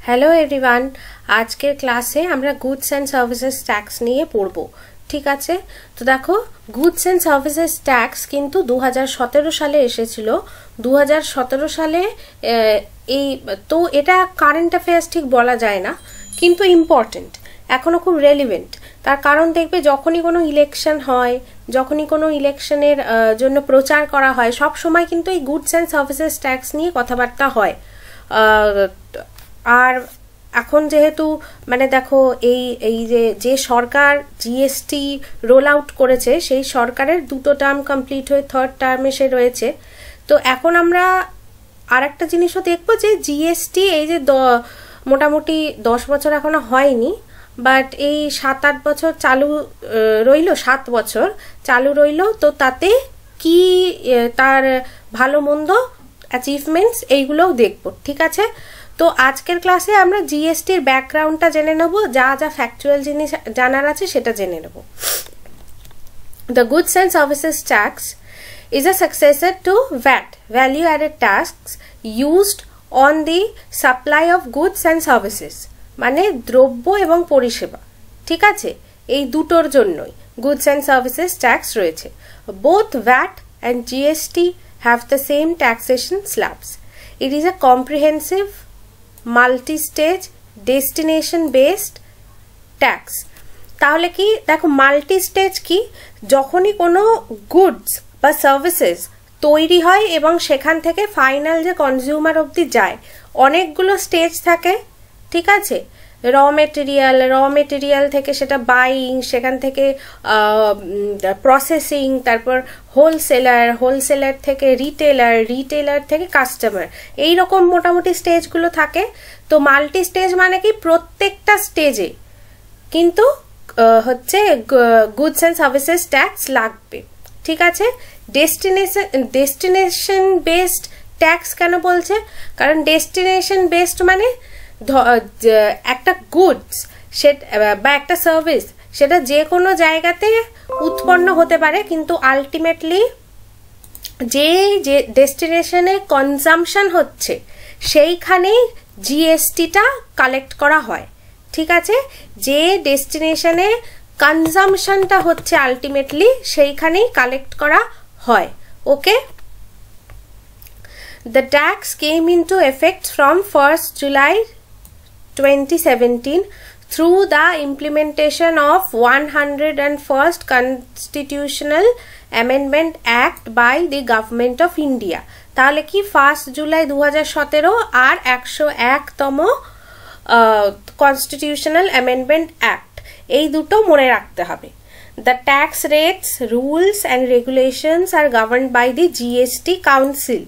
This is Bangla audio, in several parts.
হ্যালো এভরিওয়ান, আজকের ক্লাসে আমরা গুডস অ্যান্ড সার্ভিসেস ট্যাক্স নিয়ে পড়ব। ঠিক আছে, তো দেখো গুডস অ্যান্ড সার্ভিসেস ট্যাক্স কিন্তু 2017 সালে এসেছিল। 2017 সালে এই তো এটা কারেন্ট অ্যাফেয়ার্স ঠিক বলা যায় না, কিন্তু ইম্পর্টেন্ট, এখনও খুব রেলিভেন্ট। তার কারণ দেখবে যখনই কোনো ইলেকশন হয়, যখনই কোনো ইলেকশনের জন্য প্রচার করা হয়, সব সময় কিন্তু এই গুডস অ্যান্ড সার্ভিসেস ট্যাক্স নিয়ে কথাবার্তা হয়। আর এখন যেহেতু মানে দেখো এই যে সরকার জিএসটি রোল আউট করেছে, সেই সরকারের 2টো টার্ম কমপ্লিট হয়ে 3rd টার্ম এসে রয়েছে। তো এখন আমরা আর একটা জিনিসও দেখবো যে জিএসটি এই যে মোটামুটি 10 বছর এখনো হয়নি, বাট এই 7-8 বছর চালু রইল, 7 বছর চালু রইল। তো তাতে কি তার ভালো মন্দ অ্যাচিভমেন্টস এইগুলোও দেখবো। ঠিক আছে, তো আজকের ক্লাসে আমরা জিএসটির ব্যাকগ্রাউন্ডটা জেনে নেব, যা যা ফ্যাকচুয়াল জিনিস জানার আছে সেটা জেনে নেব। The Goods and Services Tax is a successor to VAT, Value Added Tax, used on the supply of goods and services, মানে দ্রব্য এবং পরিষেবা। ঠিক আছে, এই দুটোর জন্যই Goods and Services Tax রয়েছে। Both VAT and GST have the same taxation slabs. It is a comprehensive multi-stage destination based tax. তাহলে কি দেখো মাল্টি স্টেজ কি, যখনই কোনো গুডস বা সার্ভিসেস তৈরি হয় এবং সেখান থেকে ফাইনাল যে কনজিউমার অবধি যায়, অনেকগুলো স্টেজ থাকে। ঠিক আছে, র মেটেরিয়াল থেকে সেটা বাইং, সেখান থেকে প্রসেসিং, তারপর হোলসেলার থেকে রিটেলার থেকে কাস্টমার, এইরকম মোটামুটি স্টেজগুলো থাকে। তো মাল্টি স্টেজ মানে কি প্রত্যেকটা স্টেজে কিন্তু হচ্ছে গুডস অ্যান্ড সার্ভিসেস ট্যাক্স লাগবে। ঠিক আছে, ডেস্টিনেশন বেসড ট্যাক্স কেন বলছে? কারণ ডেস্টিনেশন বেসড মানে একটা গুডস বা একটা সার্ভিস সেটা যে কোনো জায়গাতে উৎপন্ন হতে পারে, কিন্তু আলটিমেটলি যে ডেস্টিনেশনে কনজাম্পশন হচ্ছে সেইখানেই জিএসটিটা কালেক্ট করা হয়। ঠিক আছে, যে ডেস্টিনেশনে কনজাম্পশনটা হচ্ছে আলটিমেটলি সেইখানেই কালেক্ট করা হয়। ওকে, The tax came into effect from 1st July 2017 through the implementation of 101st Constitutional Amendment Act by the Government of India. তাহলে কি 1 জুলাই 2017 আর 101তম Constitutional Amendment Act, এই দুটো মনে রাখতে হবে। The tax rates, rules and regulations are governed by the GST Council.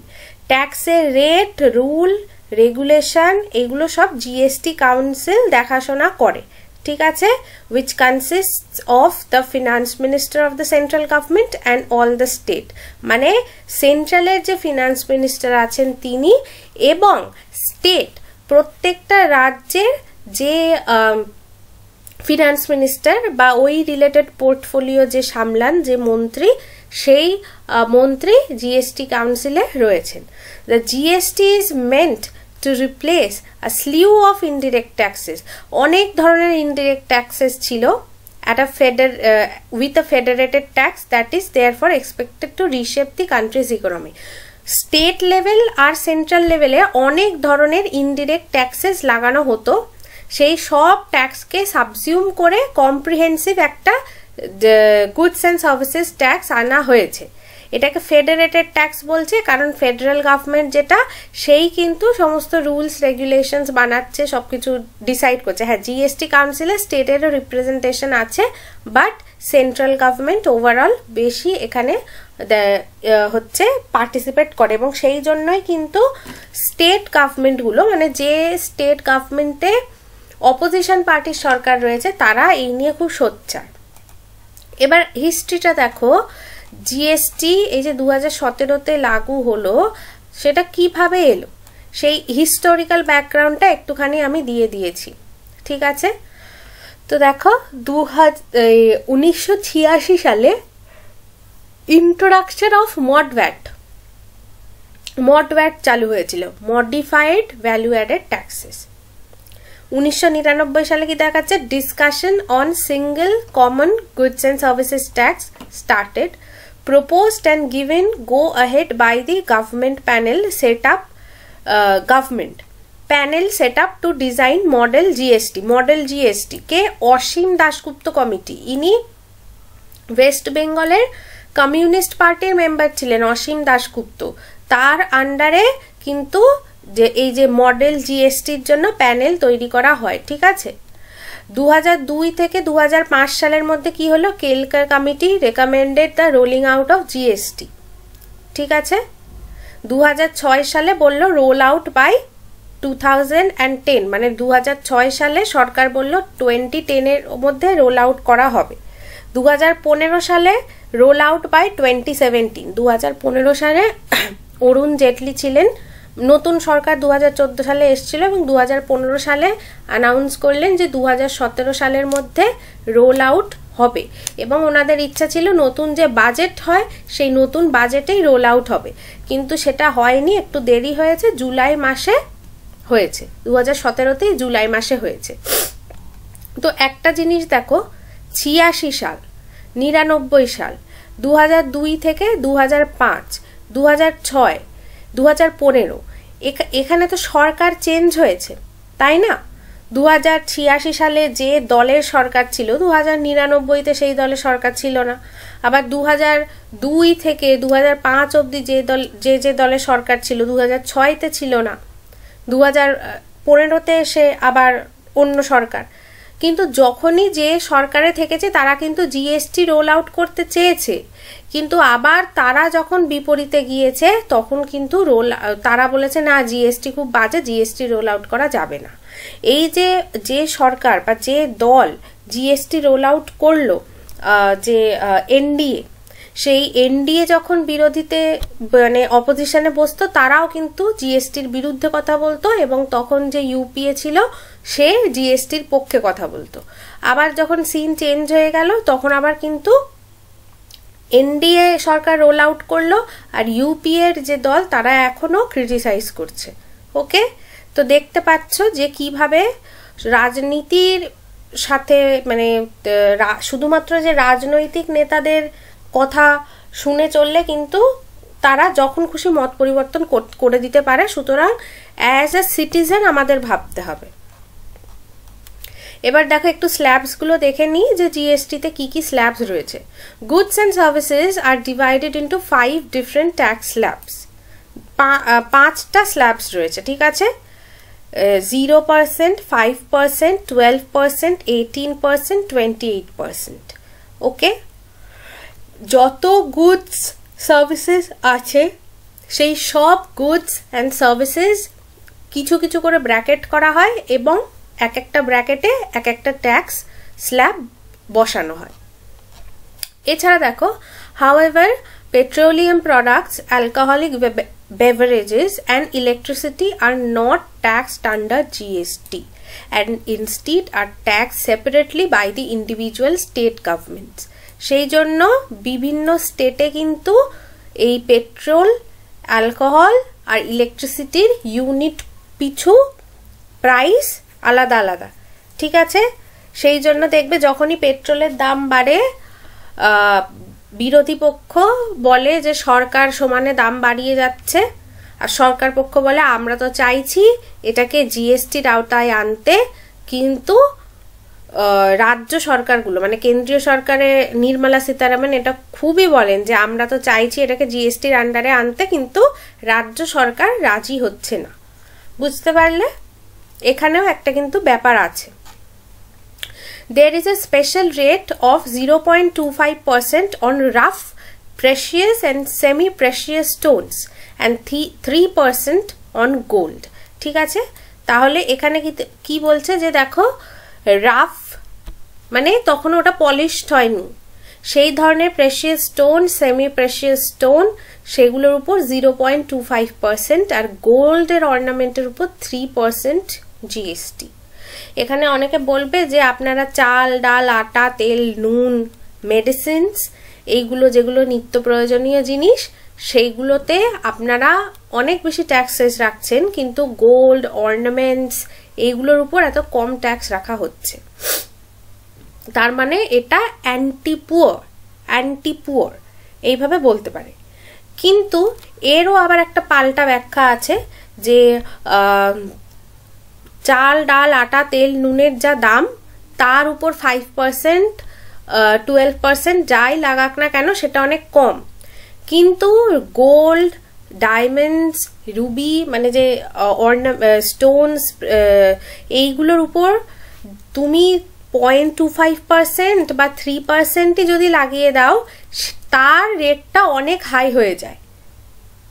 ট্যাক্সের রেট, রুল, রেগুলেশন এগুলো সব জিএসটি কাউন্সিল দেখাশোনা করে। ঠিক আছে, which consists of the finance minister of the central government and all the state, মানে সেন্ট্রালের যে ফিনান্স মিনিস্টার আছেন তিনি এবং স্টেট প্রত্যেকটা রাজ্যের যে ফিনান্স মিনিস্টার বা ওই রিলেটেড পোর্টফোলিও যে সামলান যে মন্ত্রী, সেই মন্ত্রী জিএসটি কাউন্সিলে রয়েছেন। The GST is meant to replace a slew of indirect taxes. অনেক ধরনের indirect taxes ছিল at a with a federated tax that is therefore expected to reshape the country's economy. State level আর সেন্ট্রাল লেভেলে অনেক ধরনের ইনডিরেক্ট ট্যাক্সেস লাগানো হতো, সেই সব ট্যাক্সকে সাবজিউম করে কম্প্রিহেন্সিভ একটা গুডস অ্যান্ড সার্ভিসেস ট্যাক্স আনা হয়েছে। এটাকে ফেডারেটেড ট্যাক্স বলছে, কারণ ফেডারেল গভর্নমেন্ট যেটা সেই কিন্তু সমস্ত রুলস রেগুলেশনস বানাচ্ছে, সবকিছু ডিসাইড করছে। হ্যাঁ, জিএসটি কাউন্সিলে স্টেটেরও রিপ্রেজেন্টেশন আছে, বাট সেন্ট্রাল গভর্নমেন্ট ওভারঅল বেশি এখানে হচ্ছে পার্টিসিপেট করে, এবং সেই জন্যই কিন্তু স্টেট গভর্নমেন্টগুলো, মানে যে স্টেট গভর্নমেন্টে অপোজিশন পার্টির সরকার রয়েছে, তারা এই নিয়ে খুব সোচ্চার। এবার হিস্ট্রিটা দেখো, জিএসটি এই যে 2017-তে লাগু হলো, সেটা কিভাবে এলো সেই হিস্টোরিক্যাল ব্যাকগ্রাউন্ডটা একটুখানি আমি দিয়ে দিয়েছি। ঠিক আছে, তো দেখো 1986 সালে ইন্ট্রোডাকশন অফ মড ভ্যাট চালু হয়েছিল, মডিফাইড ভ্যালু অ্যাডেড ট্যাক্সেস। 1999 সালে কি দেখাচ্ছে, discussion on single common goods and services tax started, proposed and given go ahead by the government panel set up to design model GST K Asim Dasgupta committee, ইনি ওয়েস্ট বেঙ্গলের কমিউনিস্ট পার্টির মেম্বার ছিলেন অসীম দাশগুপ্ত, তার আন্ডারে কিন্তু যে এই যে মডেল জিএসটির জন্য প্যানেল তৈরি করা হয়। ঠিক আছে, 2002 থেকে 2005 সালের মধ্যে কি হলো, Kelkar committee recommended the rolling out of GST. ঠিক আছে, 2006 সালে বলল রোল আউট বাই 2010, মানে 2006 সালে সরকার বলল 2010-এর মধ্যে রোল আউট করা হবে। 2015 সালে রোল আউট বাই 2017। 2015 সালে অরুণ জেটলি ছিলেন, নতুন সরকার 2014 সালে এসেছিল এবং 2015 সালে অ্যানাউন্স করলেন যে 2017 সালের মধ্যে রোল আউট হবে এবং ওনাদের ইচ্ছা ছিল নতুন যে বাজেট হয় সেই নতুন বাজেটেই রোল আউট হবে, কিন্তু সেটা হয়নি, একটু দেরি হয়েছে, জুলাই মাসে হয়েছে, 2017তেই জুলাই মাসে হয়েছে। তো একটা জিনিস দেখো, 86 সাল, 99 সাল, 2002 থেকে 2005, 2006, 2015 এখানে তো সরকার চেঞ্জ হয়েছে, তাই না? 2086 সালে যে দলের সরকার ছিল 2099-তে সেই দলের সরকার ছিল না, আবার 2002 থেকে 2005 অবধি যে দলের সরকার ছিল 2006-তে ছিল না, 2015-তে এসে আবার অন্য সরকার। কিন্তু যখনই যে সরকারে থেকেছে তারা কিন্তু জিএসটি রোল আউট করতে চেয়েছে, কিন্তু আবার তারা যখন বিপরীতে গিয়েছে তখন কিন্তু তারা বলেছে না, জিএসটি খুব বাজে, জিএসটি রোল আউট করা যাবে না। এই যে সরকার বা যে দল জিএসটি রোল আউট করলো, যে এনডিএ, সেই এনডিএ যখন বিরোধীতে মানে অপোজিশনে বসতো তারাও কিন্তু জিএসটির বিরুদ্ধে কথা বলতো এবং তখন যে ইউপিএ ছিল সে জিএসটির পক্ষে কথা বলতো। আবার যখন সিন চেঞ্জ হয়ে গেল তখন আবার কিন্তু এনডিএ সরকার রোল আউট করলো আর ইউপিএর যে দল তারা এখনো ক্রিটিসাইজ করছে। ওকে, তো দেখতে পাচ্ছ যে কিভাবে রাজনীতির সাথে মানে শুধুমাত্র যে রাজনৈতিক নেতাদের কথা শুনে চললে কিন্তু তারা যখন খুশি মত পরিবর্তন করে দিতে পারে, সুতরাং অ্যাজ এ সিটিজেন আমাদের ভাবতে হবে। এবার দেখো একটু স্ল্যাবস গুলো দেখে নিই যে জিএসটিতে কি কি স্ল্যাবস রয়েছে। Goods and services are divided into 5 different tax slabs, 5টা স্ল্যাবস রয়েছে। ঠিক আছে, 0%, 5%, 12%, 18%, 28%। ওকে, যত গুডস সার্ভিসেস আছে সেই সব গুডস অ্যান্ড সার্ভিসেস কিছু কিছু করে ব্র্যাকেট করা হয় এবং এক একটা ব্র্যাকেটে এক একটা ট্যাক্স স্ল্যাব বসানো হয়। এছাড়া দেখো, however, petroleum products, alcoholic beverages and electricity are not taxed under GST and instead are taxed separately by the individual state governments. সেই জন্য বিভিন্ন স্টেটে কিন্তু এই পেট্রোল, অ্যালকোহল আর ইলেকট্রিসিটির ইউনিট পিছু প্রাইস আলাদা আলাদা। ঠিক আছে, সেই জন্য দেখবে যখনই পেট্রোলের দাম বাড়ে বিরোধী পক্ষ বলে যে সরকার সমানে দাম বাড়িয়ে যাচ্ছে, আর সরকার পক্ষ বলে আমরা তো চাইছি এটাকে জিএসটির আওতায় আনতে, কিন্তু রাজ্য সরকারগুলো মানে কেন্দ্রীয় সরকারে নির্মলা সীতারামন এটা খুবই বলেন যে আমরা তো চাইছি এটাকে জিএসটির আন্ডারে আনতে, কিন্তু রাজ্য সরকার রাজি হচ্ছে না। বুঝতে পারলে, এখানেও একটা কিন্তু ব্যাপার আছে। There is a special rate of 0.25% on rough, precious and semi-precious stones and 3% on gold. ঠিক আছে, তাহলে এখানে কি বলছে যে দেখো, রাফ মানে তখন ওটা পলিশড হয়নি, সেই ধরনের precious stone, semi precious stone সেগুলোর উপর 0.25% আর গোল্ডের অর্নামেন্টের উপর 3% জিএসটি। এখানে অনেকে বলবে যে আপনারা চাল, ডাল, আটা, তেল, নুন, মেডিসিনস এইগুলো যেগুলো নিত্য প্রয়োজনীয় জিনিস সেইগুলোতে আপনারা অনেক বেশি ট্যাক্সেস রাখছেন, কিন্তু গোল্ড, অর্নামেন্টস এইগুলোর উপর এত কম ট্যাক্স রাখা হচ্ছে। তার মানে এটা অ্যান্টি পুয়ার এইভাবে বলতে পারে। কিন্তু এরও আবার একটা পাল্টা ব্যাখ্যা আছে যে চাল ডাল আটা তেল নুনের যা দাম তার উপর 5% 12% যাই লাগাক না কেন সেটা অনেক কম, কিন্তু গোল্ড ডায়মন্ডস রুবি মানে যে স্টোনস এইগুলোর উপর তুমি 0.25% বা 3% যদি লাগিয়ে দাও তার রেটটা অনেক হাই হয়ে যায়।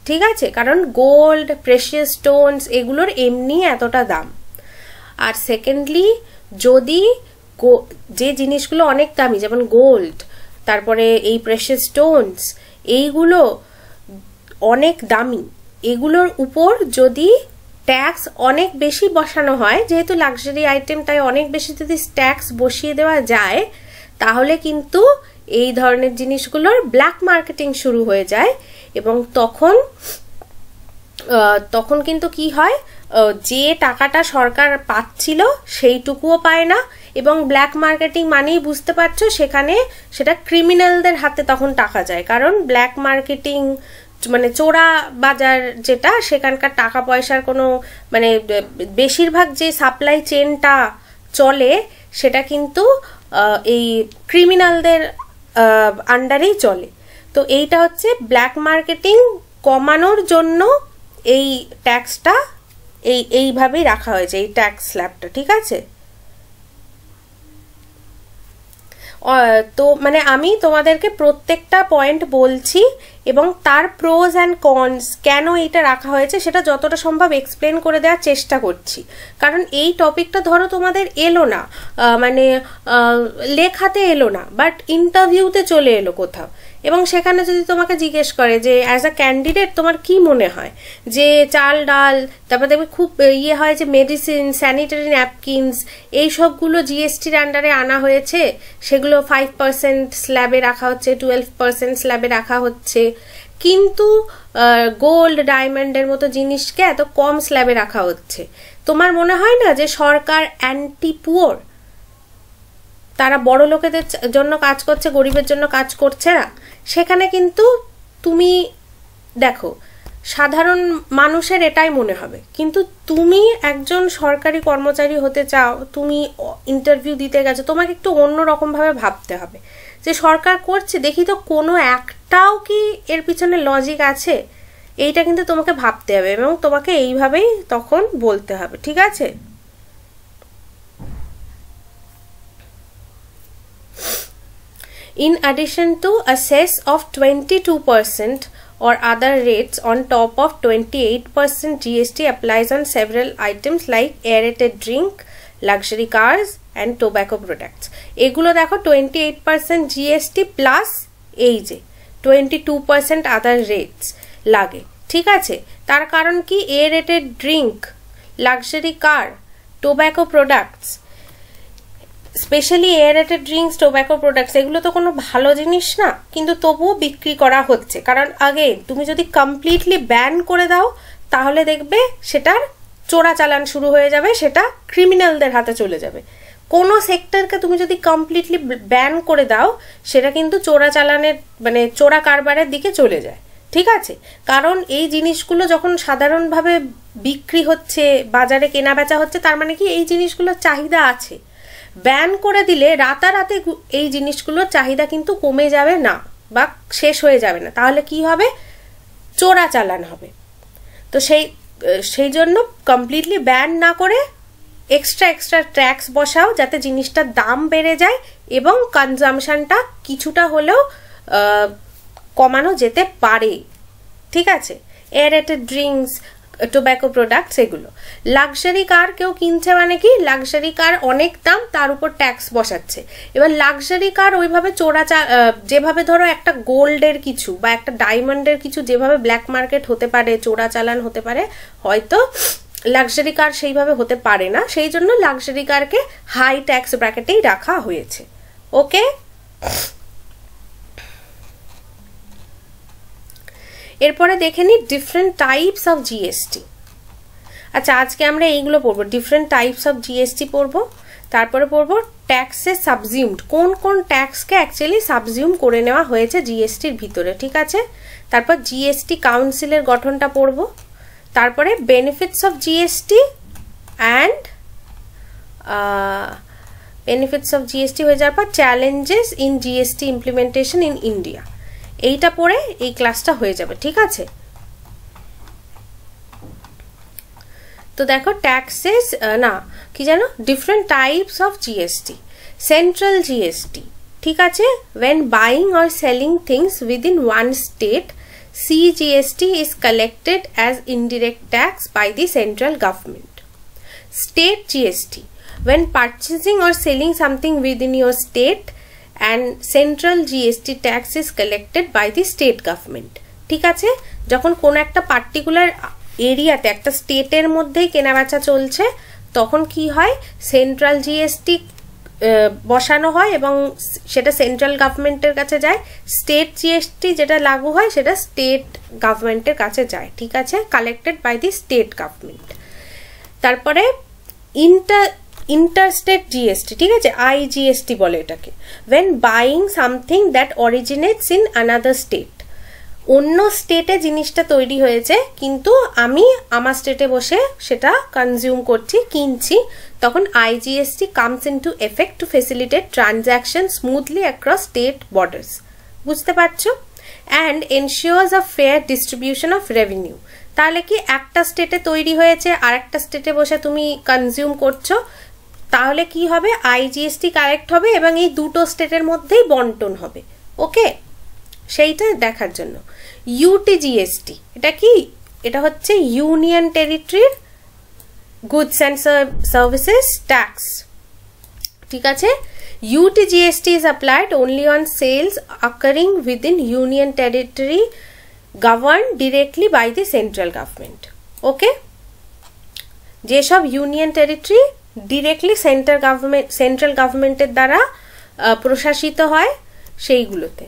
ঠিক আছে, কারণ গোল্ড প্রেশিয়াস স্টোনস এগুলোর এমনি এতটা দাম। আর সেকেন্ডলি যদি যে জিনিসগুলো অনেক দামি যেমন গোল্ড তারপরে এই প্রেশিয়াস স্টোনস এইগুলো অনেক দামি, এগুলোর উপর যদি ট্যাক্স অনেক বেশি বসানো হয়, যেহেতু লাক্সারি আইটেম তাই অনেক বেশি যদি ট্যাক্স বসিয়ে দেওয়া যায় তাহলে কিন্তু এই ধরনের জিনিসগুলোর ব্ল্যাক মার্কেটিং শুরু হয়ে যায় এবং তখন কিন্তু কি হয়, যে টাকাটা সরকার পাচ্ছিল সেইটুকুও পায় না এবং ব্ল্যাক মার্কেটিং মানেই বুঝতে পারছো সেখানে সেটা ক্রিমিনালদের হাতে তখন টাকা যায়, কারণ ব্ল্যাক মার্কেটিং মানে চোরা বাজার যেটা সেখানকার টাকা পয়সার কোনো মানে বেশিরভাগ যে সাপ্লাই চেনটা চলে সেটা কিন্তু এই ক্রিমিনালদের আন্ডারেই চলে। তো এইটা হচ্ছে ব্ল্যাক মার্কেটিং কমানোর জন্য এই ট্যাক্সটা এইভাবেই রাখা হয়েছে, এই ট্যাক্স স্ল্যাবটা। ঠিক আছে, তো মানে আমি তোমাদেরকে প্রত্যেকটা পয়েন্ট বলছি এবং তার প্রোজ অ্যান্ড কনস কেন এইটা রাখা হয়েছে সেটা যতটা সম্ভব এক্সপ্লেন করে দেওয়ার চেষ্টা করছি, কারণ এই টপিকটা ধরো তোমাদের এলো না মানে লেখাতে এলো না বাট ইন্টারভিউতে চলে এলো কোথাও, এবং সেখানে যদি তোমাকে জিজ্ঞেস করে যে অ্যাজ আ ক্যান্ডিডেট তোমার কি মনে হয় যে চাল ডাল তারপর দেখবে খুব ইয়ে হয় যে মেডিসিন স্যানিটারি ন্যাপকিনস এই সবগুলো জিএসটির আন্ডারে আনা হয়েছে, সেগুলো 5% স্ল্যাবে রাখা হচ্ছে 12% স্ল্যাবে রাখা হচ্ছে, কিন্তু গোল্ড ডায়মন্ডের মতো জিনিসকে এত কম স্ল্যাবে রাখা হচ্ছে। তোমার মনে হয় না যে সরকার অ্যান্টি পুয়ার, তারা বড় লোকেদের জন্য কাজ করছে গরিবের জন্য কাজ করছে না? সেখানে কিন্তু তুমি দেখো সাধারণ মানুষের এটাই মনে হবে, কিন্তু তুমি একজন সরকারি কর্মচারী হতে চাও, তুমি ইন্টারভিউ দিতে গেছো, তোমাকে একটু অন্যরকম ভাবে ভাবতে হবে যে সরকার করছে দেখি তো কোনো একটাও কি এর পিছনে লজিক আছে, এইটা কিন্তু তোমাকে ভাবতে হবে এবং তোমাকে এইভাবেই তখন বলতে হবে। ঠিক আছে, in addition to a cess of 22% or other rates on top of 28% GST applies on several items like aerated drink, luxury cars and tobacco products. এগুলো দেখো 28% GST প্লাস এই যে 22% other rates লাগে। ঠিক আছে, তার কারণ কি aerated drink, luxury car, tobacco products, specially aerated drinks tobacco products এগুলো তো কোনো ভালো জিনিস না, কিন্তু তবুও বিক্রি করা হচ্ছে, কারণ আগে তুমি যদি কমপ্লিটলি ব্যান করে দাও তাহলে দেখবে সেটার চোরাচালান শুরু হয়ে যাবে, সেটা ক্রিমিনালদের হাতে চলে যাবে। কোনো সেক্টরকে তুমি যদি কমপ্লিটলি ব্যান করে দাও সেটা কিন্তু চোরাচালানের মানে চোরা কারবারের দিকে চলে যায়। ঠিক আছে, কারণ এই জিনিসগুলো যখন সাধারণভাবে বিক্রি হচ্ছে বাজারে কেনা বেচা হচ্ছে তার মানে কি এই জিনিসগুলোর চাহিদা আছে। ব্যান করে দিলে রাতারাতি এই জিনিসগুলোর চাহিদা কিন্তু কমে যাবে না বা শেষ হয়ে যাবে না, তাহলে কি হবে, চোরাচালান হবে। তো সেই জন্য কমপ্লিটলি ব্যান না করে এক্সট্রা ট্যাক্স বসাও যাতে জিনিসটার দাম বেড়ে যায় এবং কনজামশনটা কিছুটা হলেও কমানো যেতে পারে। ঠিক আছে, এয়ারেটেড ড্রিঙ্কস টোব্যাকো প্রোডাক্টস এগুলো। লাক্সারি কার কেউ কিনছে মানে কি, লাক্সারি কার অনেক দাম তার উপর ট্যাক্স বসাচ্ছে। এবার লাক্সারি কার ওইভাবে যেভাবে ধরো একটা গোল্ডের কিছু বা একটা ডায়মন্ডের কিছু যেভাবে ব্ল্যাক মার্কেট হতে পারে চোরাচালান হতে পারে, হয়তো লাক্সারি কার সেইভাবে হতে পারে না, সেই জন্য লাক্সারি কারকে হাই ট্যাক্স ব্র্যাকেটেই রাখা হয়েছে। ওকে, এরপরে দেখে নি ডিফারেন্ট টাইপস অফ জিএসটি। আচ্ছা আজকে আমরা এইগুলো পড়বো, ডিফারেন্ট টাইপস অফ জিএসটি পড়বো, তারপরে পড়বো ট্যাক্সে সাবজিউমড, কোন কোন ট্যাক্সকে অ্যাকচুয়ালি সাবজিউম করে নেওয়া হয়েছে জিএসটির ভিতরে, ঠিক আছে। তারপর জিএসটি কাউন্সিলের গঠনটা পড়বো, তারপরে benefits of GST and benefits of GST হয়ে যাওয়ার পর challenges in GST implementation in India, এইটা পড়ে এই ক্লাসটা হয়ে যাবে, ঠিক আছে। তো দেখো ট্যাক্সেস না কি জানো, different types of GST. Central GST, ঠিক আছে, when buying or selling things within one state, CGST is collected as indirect tax by the central government. State GST, when purchasing or selling something within your state, and central GST tax is collected by the state government, ঠিক আছে। যখন কোন একটা পার্টিকুলার এরিয়াতে একটা স্টেটের মধ্যেই কেনাবেচা চলছে তখন কি হয়, সেন্ট্রাল জিএসটি বসানো হয় এবং সেটা সেন্ট্রাল গভর্নমেন্টের কাছে যায়, স্টেট জিএসটি যেটা লাগু হয় সেটা স্টেট গভর্নমেন্টের কাছে যায়, ঠিক আছে, collected by the state government. তারপরে ইন্টারস্টেট জিএসটি, ঠিক আছে, আইজিএসটি বলে এটাকে, when buying something that originates in another state, অন্য স্টেটে জিনিসটা তৈরি হয়েছে কিন্তু আমি আমার স্টেটে বসে সেটা কনজিউম করছি, কিনছি, তখন IGST comes into effect two facilitate transaction smoothly across state borders, বুঝতে পারছো, and ensures a fair distribution of revenue. তাহলে কি একটা স্টেটে তৈরি হয়েছে আর একটা স্টেটে বসে তুমি কনজিউম করছো, তাহলে কি হবে, আইজিএসটি কালেক্ট হবে এবং এই দুটো স্টেটের মধ্যেই বন্টন হবে, ওকে, সেইটা দেখার জন্য। ইউটিজিএসটি, এটা কি, এটা হচ্ছে ইউনিয়ন টেরিটরির গুডস অ্যান্ড সার্ভিসেস ট্যাক্স, ঠিক আছে। UTGST is applied only on sales occurring within union territory govern directly by the central government, okay. যেসব ইউনিয়ন টেরিটরি ডিরেক্টলি সেন্ট্রাল গভর্নমেন্টের দ্বারা প্রশাসিত হয় সেইগুলোতে।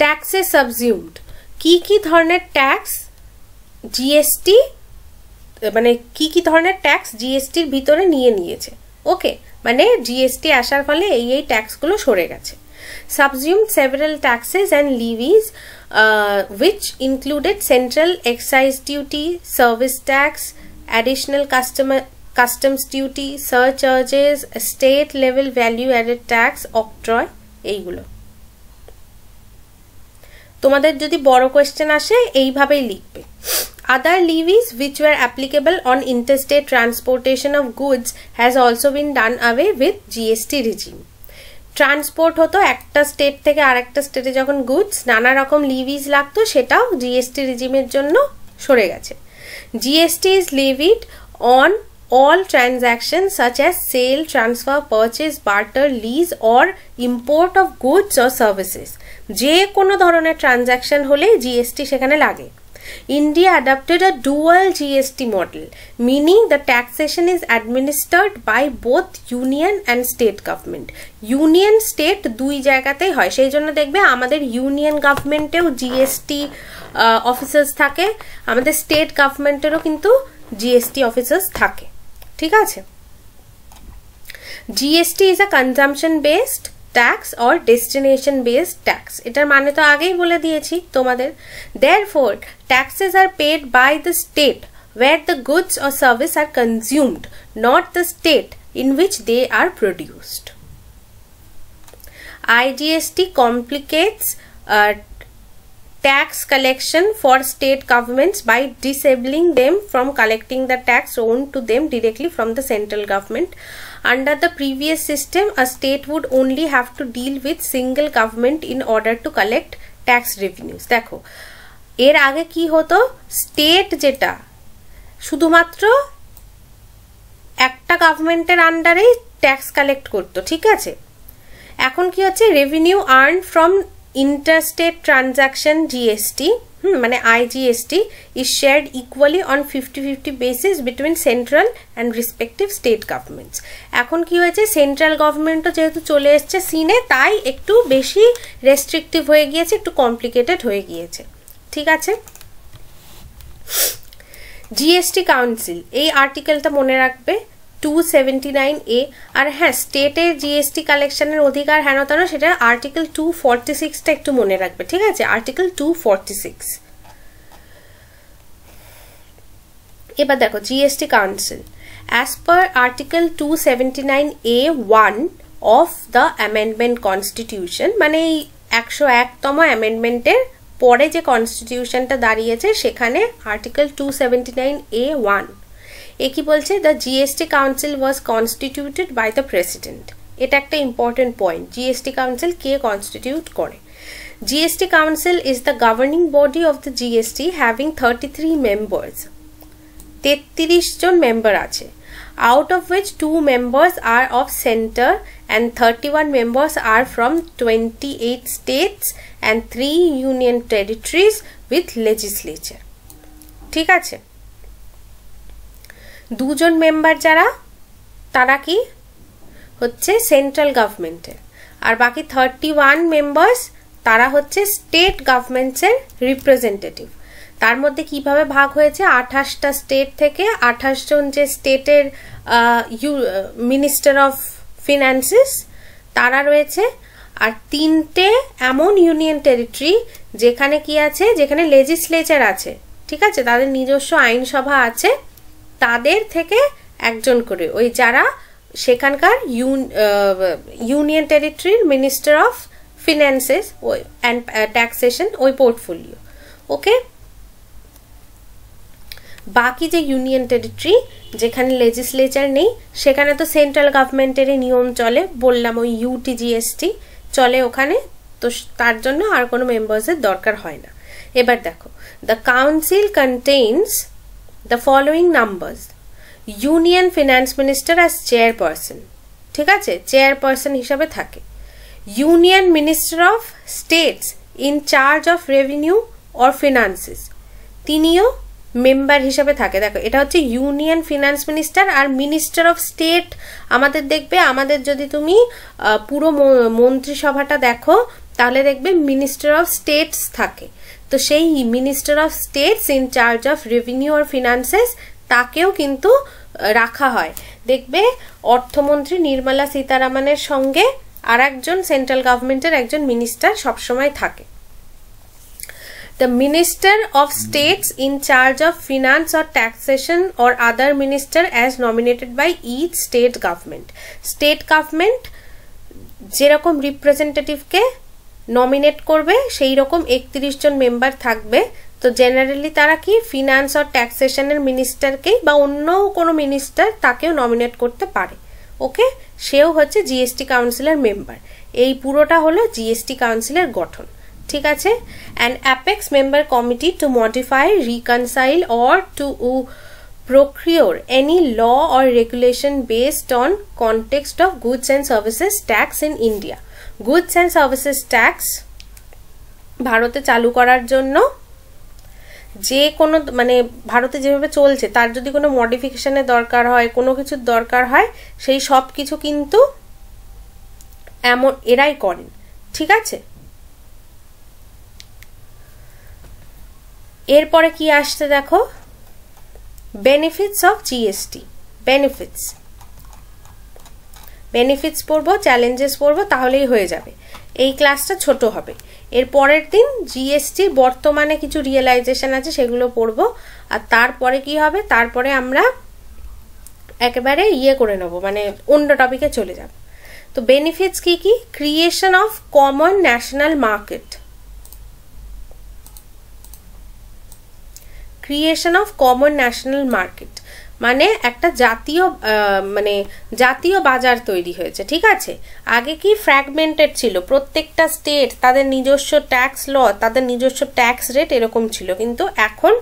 ট্যাক্সে সাবজিউমড, কি কি ধরনের ট্যাক্স জিএসটি, মানে কি কি ধরনের ট্যাক্স জিএসটির ভিতরে নিয়ে নিয়েছে, ওকে, মানে জিএসটি আসার ফলে এই ট্যাক্সগুলো সরে গেছে। Subsumed several taxes and levies which included central excise duty, service tax, additional customs duty, surcharges, state level value added tax, octroi, এইগুলো। তোমাদের যদি বড় কোয়েশ্চেন আসে এইভাবেই লিখবে। Other levies which were applicable on interstate transportation of goods has also been done away with GST regime. Transport হতো একটা স্টেট থেকে আরেকটা স্টেটে, যখন গুডস নানা রকম লিভিজ লাগতো সেটাও জিএসটি রিজিমের জন্য সরে গেছে। GST is levied on all transaction such as sale, transfer, purchase, barter, lease or import of goods or services, যে কোনো ধরনের ট্রানজ্যাকশন হলে জিএসটি সেখানে লাগে। India adopted a dual GST model, meaning the taxation is administered by both union and state government. Union state দুই জায়গাতেই হয়, সেই জন্য দেখবে আমাদের ইউনিয়ন গভর্নমেন্টেও জিএসটি অফিসার্স থাকে, আমাদের স্টেট গভর্নমেন্টেরও কিন্তু জিএসটি অফিসার্স থাকে, ঠিক আছে। GST is a consumption based tax or destination based tax, এটার মানে তো আগেই বলে দিয়েছি তোমাদের। Therefore, taxes are paid by the state where the goods or service are consumed, not the state in which they are produced. IGST complicates tax collection for state governments by disabling them from collecting the tax owed to them directly from the central government. Under the previous system, a state would only have to deal with single government in order to collect tax revenues. দেখো এর আগে কি হতো, স্টেট যেটা শুধুমাত্র একটা গভর্নমেন্টের আন্ডারেই ট্যাক্স কালেক্ট করতো, ঠিক আছে। এখন কি হচ্ছে, revenue earn from interstate transaction GST, মানে IGST is shared equally on 50-50 basis between central and respective state governments. এখন কি হয়েছে, সেন্ট্রাল গভর্নমেন্টও যেহেতু চলে এসছে সিনে, তাই একটু বেশি রেস্ট্রিকটিভ হয়ে গিয়েছে, একটু কমপ্লিকেটেড হয়ে গিয়েছে, ঠিক আছে। জিএসটি কাউন্সিল, এই আর্টিকেলটা মনে রাখবে 279A। আর হ্যাঁ, স্টেটের জিএসটি কালেকশনের অধিকার হেন তেন, সেটা আর্টিকেল 246টা একটু মনে রাখবে, ঠিক আছে, আর্টিকেল 246। এবার দেখো GST council, as per article 279A(1) of the amendment constitution, মানে এই 101তম অ্যামেন্ডমেন্টের পরে যে কনস্টিটিউশনটা দাঁড়িয়েছে সেখানে আর্টিকেল 279A(1) এ কি বলছে, the GST council was constituted by the president. এটা একটা ইম্পর্টেন্ট পয়েন্ট, জিএসটি কাউন্সিল কে কনস্টিটিউট করে। GST council is the governing body of the GST having 33 members, 33 জন মেম্বার আছে, out of which 2 members are of center and 31 members are from 28 states and 3 union territories with legislature, ঠিক আছে। 2 জন মেম্বার যারা, তারা কি হচ্ছে সেন্ট্রাল গভর্নমেন্টের, আর বাকি 31 মেম্বার্স তারা হচ্ছে স্টেট গভর্নমেন্টসের রিপ্রেজেন্টেটিভ। তার মধ্যে কিভাবে ভাগ হয়েছে, 28টা স্টেট থেকে 28 জন যে স্টেটের মিনিস্টার অফ ফিনান্সেস তারা রয়েছে, আর 3টে এমন ইউনিয়ন টেরিটরি যেখানে কি আছে, যেখানে লেজিসলেচার আছে, ঠিক আছে, তাদের নিজস্ব আইনসভা আছে, তাদের থেকে একজন করে, ওই যারা সেখানকার ইউনিয়ন টেরিটরির minister of finances and taxation, ওই পোর্টফোলিও, ওকে। বাকি যে ইউনিয়ন টেরিটরি যেখানে লেজিসলেচার নেই, সেখানে তো সেন্ট্রাল গভর্নমেন্টেরই নিয়ম চলে, বললাম ওই ইউটিজিএসটি চলে ওখানে, তো তার জন্য আর কোনো মেম্বার্সের দরকার হয় না। এবার দেখো, the council contains the following numbers, union finance minister as chairperson, ঠিক আছে, চেয়ারপারসন হিসাবে থাকে। Union minister of states in charge of revenue or finances, তিনিও মেম্বার হিসাবে থাকে। দেখো, এটা হচ্ছে ইউনিয়ন ফিনান্স মিনিস্টার, আর মিনিস্টার অফ স্টেট আমাদের দেখবে, আমাদের যদি তুমি পুরো মন্ত্রিসভাটা দেখো তাহলে দেখবে মিনিস্টার অফ স্টেটস থাকে, তো সেই minister of states in charge of revenue আর ফিনান্সেস তাকেও কিন্তু রাখা হয়। দেখবে অর্থমন্ত্রী নির্মলা সীতারামনের সঙ্গে আর একজন সেন্ট্রাল গভর্নমেন্টের একজন মিনিস্টার সবসময় থাকে। The Minister of States in charge of finance or taxation or other minister as nominated by each state government. State government যেরকম রিপ্রেজেন্টেটিভকে নমিনেট করবে সেই রকম 31 জন মেম্বার থাকবে। তো জেনারেলি তারা কি ফিনান্স আর ট্যাক্সেশনের মিনিস্টারকেই বা অন্য কোনো মিনিস্টার তাকেও নমিনেট করতে পারে, ওকে, সেও হচ্ছে জিএসটি কাউন্সিলের মেম্বার। এই পুরোটা হলো জিএসটি কাউন্সিলের গঠন, ঠিক আছে। An apex member committee to modify, reconcile or to procure any law or regulation based on context of goods and services tax in India. Goods and services tax ভারতে চালু করার জন্য যে কোনো মানে ভারতে যেভাবে চলছে তার যদি কোনো মডিফিকেশনের দরকার হয়, কোনো কিছুর দরকার হয়, সেই সব কিছু কিন্তু এমন এরাই করেন, ঠিক আছে। এরপরে কি আসছে দেখো, বেনিফিটস অফ জিএসটি। বেনিফিটস পড়বো, চ্যালেঞ্জেস পড়বো, তাহলেই হয়ে যাবে। এই ক্লাসটা ছোট হবে। এর পরের দিন জিএসটি বর্তমানে কিছু রিয়েলাইজেশন আছে সেগুলো পড়বো, আর তারপরে কি হবে, তারপরে আমরা একেবারে করে নেব, মানে অন্য টপিকে চলে যাব। তো বেনিফিটস কি কি, creation of common national market, creation of common national market মানে একটা জাতীয় বাজার তৈরি হয়েছে, ঠিক আছে। আগে কি ফ্র্যাগমেন্টেড ছিল, প্রত্যেকটা স্টেট তাদের নিজস্ব ট্যাক্স ল, তাদের নিজস্ব ট্যাক্স রেট এরকম ছিল, কিন্তু এখন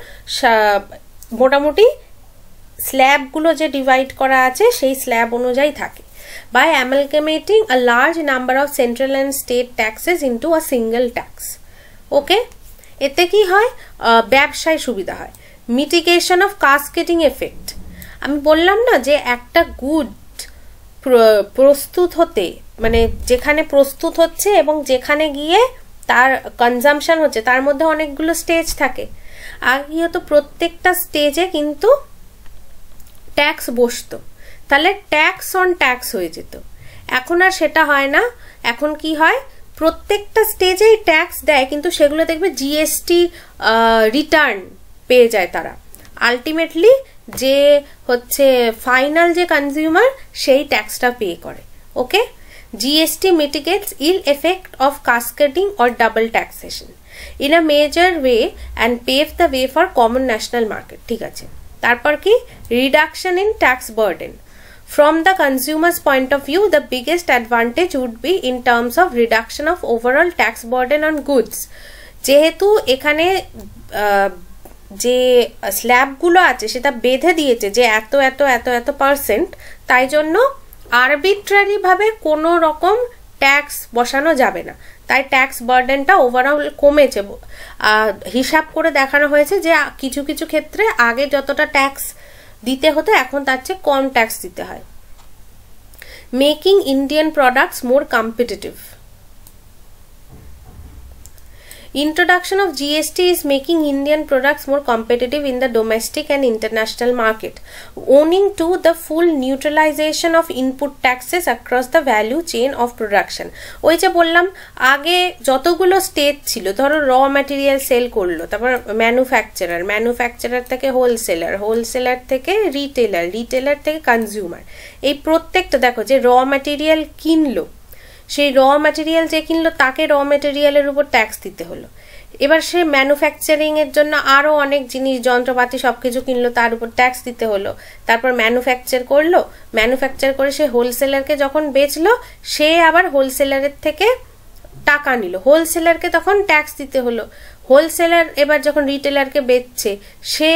মোটামুটি স্ল্যাবগুলো যে ডিভাইড করা আছে সেই স্ল্যাব অনুযায়ী থাকে। By amalgamating a large number of central and state taxes into a single tax, okay. এতে কি হয়, ব্যবসায় সুবিধা হয়। মিটিগেশন অফ কাসকেডিং এফেক্ট, আমি বললাম না যে একটা গুড প্রস্তুত হতে, মানে যেখানে প্রস্তুত হচ্ছে এবং যেখানে গিয়ে তার কনজাম্পশন হচ্ছে তার মধ্যে অনেকগুলো স্টেজ থাকে। আগে কি হতো, প্রত্যেকটা স্টেজে কিন্তু ট্যাক্স বসতো, তাহলে ট্যাক্স অন ট্যাক্স হয়ে যেত। এখন আর সেটা হয় না, এখন কি হয়, প্রত্যেকটা স্টেজেই ট্যাক্স দেয়, কিন্তু সেগুলো দেখবে জিএসটি রিটার্ন পেয়ে যায় তারা। আলটিমেটলি যে হচ্ছে ফাইনাল যে কনজিউমার সেই ট্যাক্সটা পে করে। ওকে, GST mitigates ill effect of cascading or double taxation in a major way and paves the way for common national market। ঠিক আছে, তারপর কি, reduction in tax burden. From the consumer's point of view, the biggest advantage would be in terms of reduction of overall tax burden on goods. যেহেতু এখানে যে স্ল্যাবগুলো আছে সেটা বেঁধে দিয়েছে যে এত এত এত এত পার্সেন্ট, তাই জন্য আরবিট্রারি ভাবে কোনো রকম ট্যাক্স বসানো যাবে না, তাই ট্যাক্স বার্ডেনটা ওভারঅল কমেছে। হিসাব করে দেখানো হয়েছে যে কিছু কিছু ক্ষেত্রে আগে যতটা ট্যাক্স দিতে হতো এখন তার চেয়ে কম ট্যাক্স দিতে হয়। Making Indian products more competitive. Introduction of GST is making Indian products more competitive in the domestic and international market, owing to the full neutralization of input taxes across the value chain of production. ওই যে বললাম আগে যতগুলো স্টেজ ছিল, ধরো র ম্যাটেরিয়াল সেল করলো, তারপর ম্যানুফ্যাকচারার থেকে হোলসেলার থেকে রিটেলার থেকে কনজিউমার, এই প্রত্যেকটা দেখো যে র ম্যাটেরিয়াল কিনলো, সেই র ম্যাটেরিয়াল যে কিনলো তাকে র ম্যাটেরিয়ালের উপর ট্যাক্স দিতে হলো। এবার সে ম্যানুফ্যাকচারিং এর জন্য আরো অনেক জিনিস যন্ত্রপাতি সবকিছু কিনলো, তার উপর ট্যাক্স দিতে হলো। তারপর ম্যানুফ্যাকচার করে সে হোলসেলারকে যখন বেচলো, সে আবার হোলসেলারের থেকে টাকা নিল, হোলসেলারকে তখন ট্যাক্স দিতে হলো। হোলসেলার এবার যখন রিটেলারকে বেচছে, সে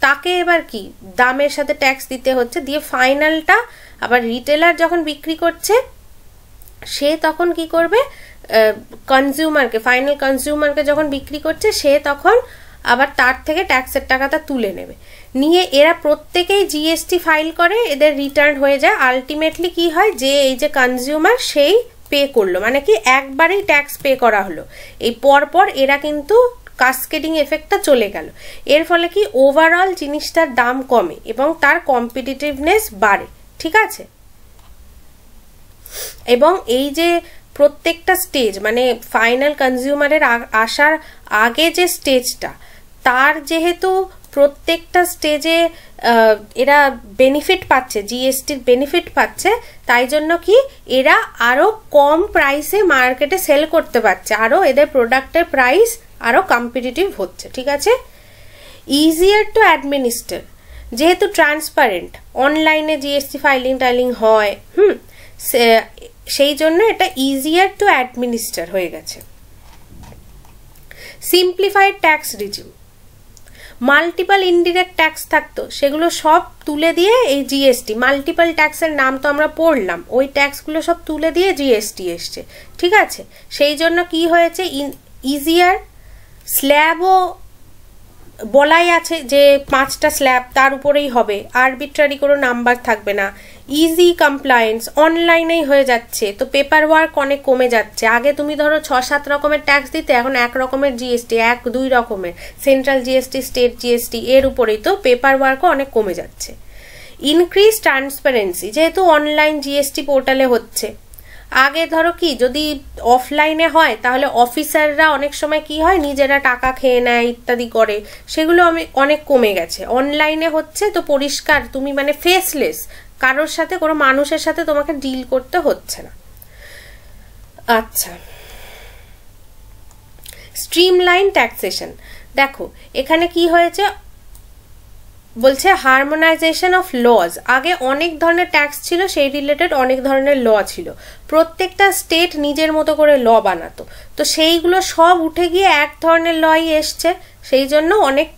তাকে এবার কি দামের সাথে ট্যাক্স দিতে হচ্ছে, দিয়ে ফাইনালটা আবার রিটেলার যখন বিক্রি করছে সে তখন কি করবে, ফাইনাল কনজিউমারকে যখন বিক্রি করছে সে তখন আবার তার থেকে ট্যাক্সের টাকাটা তুলে নেবে, নিয়ে এরা প্রত্যেকেই জিএসটি ফাইল করে, এদের রিটার্ন হয়ে যায়। আলটিমেটলি কি হয়, যে এই যে কনজিউমার সেই পে করলো, মানে কি একবারেই ট্যাক্স পে করা হলো। এই পরপর এরা কিন্তু কাসকেডিং এফেক্টটা চলে গেল। এর ফলে কি ওভারঅল জিনিসটার দাম কমে এবং তার কম্পিটিটিভনেস বাড়ে। ঠিক আছে, এবং এই যে প্রত্যেকটা স্টেজ মানে ফাইনাল কনজিউমারের আসার আগে যে স্টেজটা, তার যেহেতু প্রত্যেকটা স্টেজে এরা বেনিফিট পাচ্ছে, জিএসটির বেনিফিট পাচ্ছে, তাই জন্য কি এরা আরো কম প্রাইসে মার্কেটে সেল করতে পারছে, আরো এদের প্রোডাক্টের প্রাইস আরো কম্পিটিটিভ হচ্ছে। ঠিক আছে, ইজিয়ার টু অ্যাডমিনিস্টার, যেহেতু ট্রান্সপারেন্ট, অনলাইনে জিএসটি ফাইলিং হয়, সেই জন্য এটা ইজিয়ার টু অ্যাডমিনিস্টার হয়ে গেছে। Simplified tax regime, multiple indirect tax থাকতো, সেগুলো সব তুলে দিয়ে এই জিএসটি, মাল্টিপল ট্যাক্সের নাম তো আমরা পড়লাম, ওই ট্যাক্সগুলো সব তুলে দিয়ে জিএসটি এসছে। ঠিক আছে, সেই জন্য কি হয়েছে, ইজিয়ার, স্ল্যাবও বলাই আছে যে 5টা স্ল্যাব তার উপরেই হবে, আরবিট্রারি কোনো নাম্বার থাকবে না, ইজি কমপ্লায়েন্স, অনলাইনেই হয়ে যাচ্ছে, তো পেপার ওয়ার্ক অনেক কমে যাচ্ছে। আগে তুমি ধরো 6-7 রকমের ট্যাক্স দিতে, এখন 1 রকমের জিএসটি, 1-2 রকমের সেন্ট্রাল জিএসটি, স্টেট জিএসটি, এর উপরেই তো পেপার ওয়ার্কও অনেক কমে যাচ্ছে। ইনক্রিজ ট্রান্সপারেন্সি, যেহেতু অনলাইন জিএসটি পোর্টালে হচ্ছে, আগে ধরো কি যদি অফলাইনে হয় তাহলে অফিসাররা অনেক সময় কি হয় নিজেরা টাকা খেয়ে নেয় ইত্যাদি করে, সেগুলো অনেক কমে গেছে। অনলাইনে হচ্ছে তো পরিষ্কার, তুমি মানে ফেসলেস, কারোর সাথে কোনো মানুষের সাথে তোমাকে ডিল করতে হচ্ছে না। আচ্ছা, স্ট্রিমলাইন ট্যাক্সেশন, দেখো এখানে কি হয়েছে বলছে হারমোনাইজেশন অফ লজ। আগে অনেক ধরনের ট্যাক্স ছিল, সেই রিলেটেড অনেক ধরনের ল ছিল, প্রত্যেকটা স্টেট নিজের মতো করে ল বানাতো, তো সেইগুলো সব উঠে গিয়ে এক ধরনের লই এসছে, সেই জন্য অনেক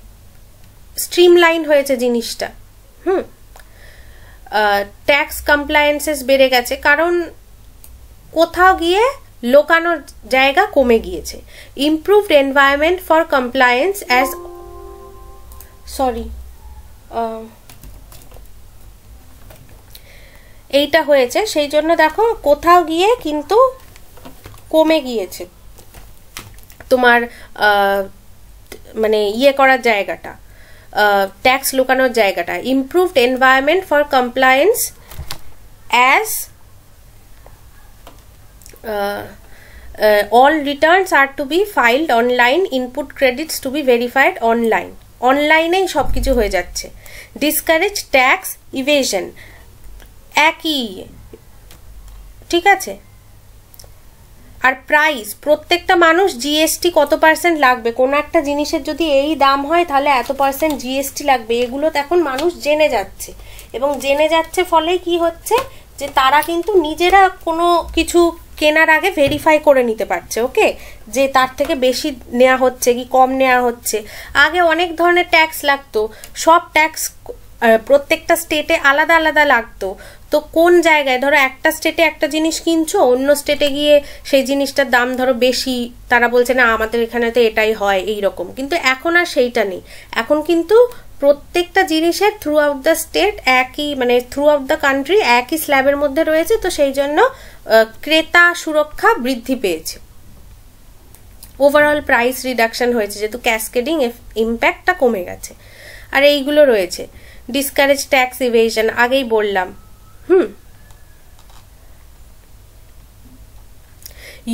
স্ট্রিমলাইন হয়েছে জিনিসটা। ট্যাক্স কমপ্লায়েন্সেস বেড়ে গেছে, কারণ কোথাও গিয়ে লোকানোর জায়গা কমে গিয়েছে। Improved environment for compliance as এইটা হয়েছে, সেই জন্য দেখো কোথাও গিয়ে কিন্তু কমে গিয়েছে তোমার মানে ইয়ে করার জায়গাটা, ট্যাক্স লুকানোর জায়গাটা। Improved environment for compliance as all returns are to be filed online, input credits to be verified online, অনলাইনেই সব কিছু হয়ে যাচ্ছে। ডিসকারেজ ট্যাক্স ইভেশন, একই, ঠিক আছে। আর প্রাইস, প্রত্যেকটা মানুষ জিএসটি কত পার্সেন্ট লাগবে, কোনো একটা জিনিসের যদি এই দাম হয় তাহলে এত পার্সেন্ট জিএসটি লাগবে, এগুলো তো এখন মানুষ জেনে যাচ্ছে। এবং জেনে যাচ্ছে ফলে কি হচ্ছে, যে তারা কিন্তু নিজেরা কোনো কিছু কেনার আগে ভেরিফাই করে নিতে পারছে, ওকে, যে তার থেকে বেশি নেওয়া হচ্ছে কি কম নেওয়া হচ্ছে। আগে অনেক ধরনের ট্যাক্স লাগতো, সব ট্যাক্স প্রত্যেকটা স্টেটে আলাদা আলাদা লাগতো। তো কোন জায়গায় ধরো একটা স্টেটে একটা জিনিস কিনছো, অন্য স্টেটে গিয়ে সেই জিনিসটার দাম ধরো বেশি, তারা বলছে না আমাদের এখানে তো এটাই হয়, এই রকম। কিন্তু এখন আর সেইটা নেই, এখন কিন্তু প্রত্যেকটা জিনিসের থ্রু আউট দ্য স্টেট একই, মানে থ্রু আউট দ্য কান্ট্রি একই স্ল্যাবের মধ্যে রয়েছে। তো সেই জন্য ক্রেতা সুরক্ষা বৃদ্ধি পেয়েছে, ওভারঅল প্রাইস রিডাকশন হয়েছে, যেহেতু ক্যাসকেডিং ইম্প্যাক্টটা কমে গেছে। আর এইগুলো রয়েছে ডিসকারেজ ট্যাক্স ইভেশন, আগেই বললাম।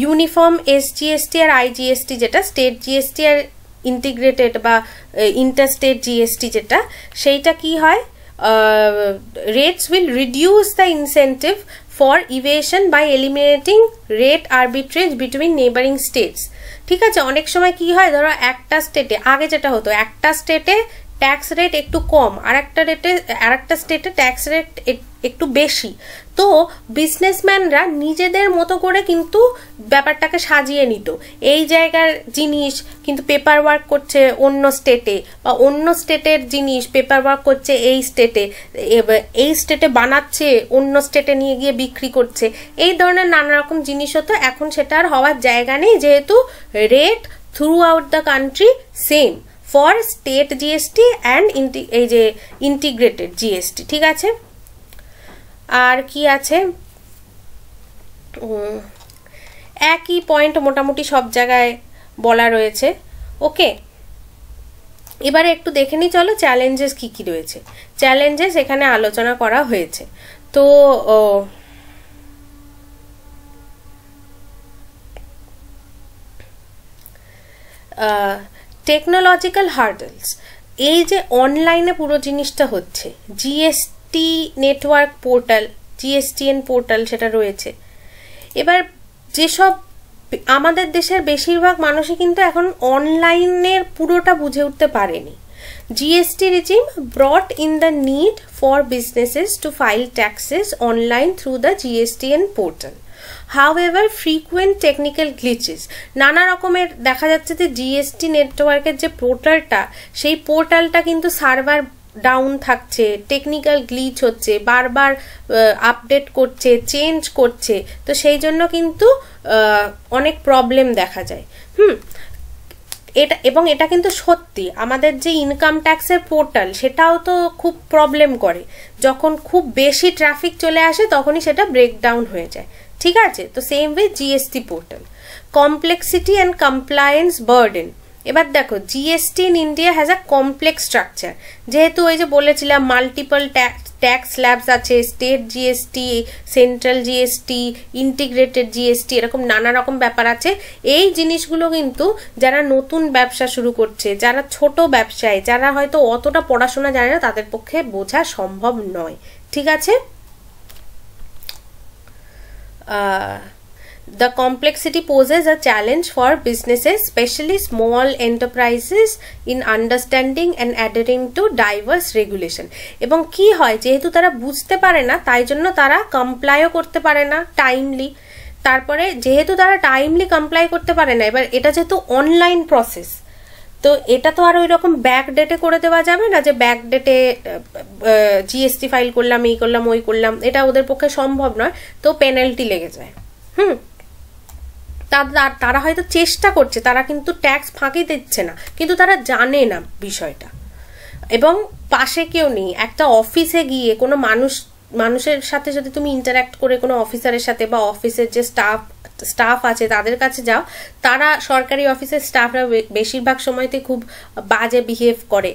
ইউনিফর্ম এসজিএসটি আর আইজিএসটি, যেটা স্টেট জিএসটি আর ইন্টিগ্রেটেড বা ইন্টারস্টেট জিএসটি যেটা, সেইটা কি হয়, rates will reduce the incentive for evasion by eliminating rate arbitrage between neighboring states। ঠিক আছে, অনেক সময় কি হয়, ধরো একটা স্টেটে, আগে যেটা হতো একটা স্টেটে ট্যাক্স রেট একটু কম, আর একটা স্টেটে ট্যাক্স রেট একটু বেশি। তো বিজনেসম্যানরা নিজেদের মতো করে কিন্তু ব্যাপারটাকে সাজিয়ে নিত, এই জায়গার জিনিস কিন্তু পেপার ওয়ার্ক করছে অন্য স্টেটে, বা অন্য স্টেটের জিনিস পেপার ওয়ার্ক করছে এই স্টেটে, এই স্টেটে বানাচ্ছে অন্য স্টেটে নিয়ে গিয়ে বিক্রি করছে, এই ধরনের নানা রকম জিনিস হতো। এখন সেটা আর হওয়ার জায়গা নেই, যেহেতু rate through out the country same for state GST and এই যে ইন্টিগ্রেটেড জিএসটি। ঠিক আছে, আর কি আছে, একই পয়েন্ট মোটামুটি সব জায়গায় বলা রয়েছে, ওকে। এবারে একটু দেখে নিই, চলো চ্যালেঞ্জেস কি কি রয়েছে। চ্যালেঞ্জেস এখানে আলোচনা করা হয়েছে। তো টেকনোলজিক্যাল হার্ডলস, এই যে অনলাইনে পুরো জিনিসটা হচ্ছে, জিএসটি নেটওয়ার্ক পোর্টাল, জিএসটিএন পোর্টাল সেটা রয়েছে। এবার যেসব আমাদের দেশের বেশিরভাগ মানুষই কিন্তু এখন অনলাইনের পুরোটা বুঝে উঠতে পারেনি। GST regime brought in the need for businesses to file taxes online through the GSTN portal. However, frequent technical glitches, নানা রকমের দেখা যাচ্ছে যে জিএসটি নেটওয়ার্কের যে পোর্টালটা, সেই পোর্টালটা কিন্তু সার্ভার ডাউন থাকছে, টেকনিক্যাল গ্লিচ হচ্ছে, বারবার আপডেট করছে, চেঞ্জ করছে। তো সেই জন্য কিন্তু অনেক প্রবলেম দেখা যায়। এটা কিন্তু সত্যি, আমাদের যে ইনকাম ট্যাক্সের পোর্টাল সেটাও তো খুব প্রবলেম করে, যখন খুব বেশি ট্রাফিক চলে আসে তখনই সেটা ব্রেকডাউন হয়ে যায়। ঠিক আছে, তো same way GST portal. Complexity and compliance burden, এবার দেখো GST in India has a complex structure, যেহেতু ওই যে বলেছিলাম মাল্টিপল ট্যাক্স স্ল্যাবস আছে, state GST, central GST, integrated GST, এরকম নানা রকম ব্যাপার আছে। এই জিনিসগুলো কিন্তু যারা নতুন ব্যবসা শুরু করছে, যারা ছোট ব্যবসায়ী, যারা হয়তো অতটা পড়াশোনা জানে না, তাদের পক্ষে বোঝা সম্ভব নয়। ঠিক আছে, the complexity poses a challenge for businesses, especially small enterprises, in understanding and adhering to diverse regulation. এবং কি হয়, যেহেতু তারা বুঝতে পারে না, তাই জন্য তারা কমপ্লাইও করতে পারে না টাইমলি। তারপরে যেহেতু তারা টাইমলি কমপ্লাই করতে পারে না, এবার এটা যেহেতু অনলাইন প্রসেস, তো এটা তো আর ওই রকম ব্যাক ডেটে করে দেওয়া যাবে না, যে ব্যাক ডেটে জিএসটি ফাইল করলাম, এই করলাম, ওই করলাম, এটা ওদের পক্ষে সম্ভব নয়। তো পেনাল্টি লেগে যায়। তারা হয়তো চেষ্টা করছে, তারা কিন্তু ট্যাক্স ফাঁকি দিচ্ছে না, কিন্তু তারা জানে না বিষয়টা, এবং পাশে কেউ নেই। একটা অফিসে গিয়ে কোনো মানুষ মানুষের সাথে যদি তুমি ইন্টারঅ্যাক্ট করে কোনো অফিসারের সাথে বা অফিসের যে স্টাফ আছে তাদের কাছে যাও, তারা সরকারি অফিসের স্টাফরা বেশিরভাগ সময়তে খুব বাজে বিহেভ করে।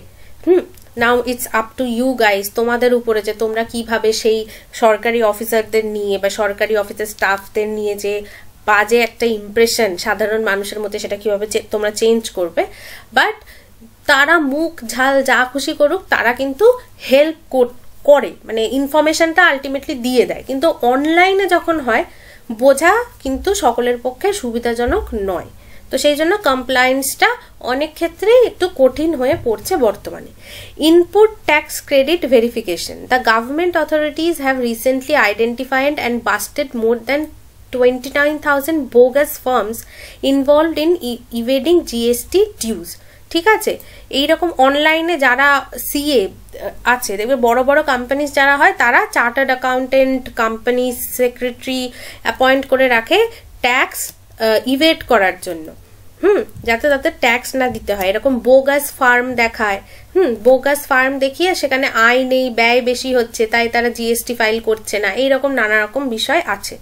Now it's up to you guys, তোমাদের উপরে যে তোমরা কিভাবে সেই সরকারি অফিসারদের নিয়ে বা সরকারি অফিসের স্টাফদের নিয়ে যে বাজে একটা ইমপ্রেশন সাধারণ মানুষের মধ্যে সেটা কিভাবে তোমরা চেঞ্জ করবে। বাট তারা মুখ ঝাল যা খুশি করুক, তারা কিন্তু হেল্প করে, মানে ইনফরমেশনটা আলটিমেটলি দিয়ে দেয়। কিন্তু অনলাইনে যখন হয় বোঝা কিন্তু সকলের পক্ষে সুবিধাজনক নয়। তো সেই জন্য কমপ্লায়েন্সটা অনেক ক্ষেত্রেই একটু কঠিন হয়ে পড়ছে বর্তমানে। Input tax credit verification, the government authorities have recently identified and busted more than 29,000 bogus firms involved in evading GST dues। ঠিক আছে, এইরকম অনলাইনে যারা সিএ আছে, দেখবে বড় বড় কোম্পানিজ যারা হয় তারা chartered accountant, company secretary appoint করে রাখে ট্যাক্স ইভেড করার জন্য, যাতে তাদের ট্যাক্স না দিতে হয়। এরকম বোগাস ফার্ম দেখায়, বোগাস ফার্ম দেখিয়ে সেখানে আয় নেই, ব্যয় বেশি হচ্ছে, তাই তারা জিএসটি ফাইল করছে না, এইরকম নানা রকম বিষয় আছে।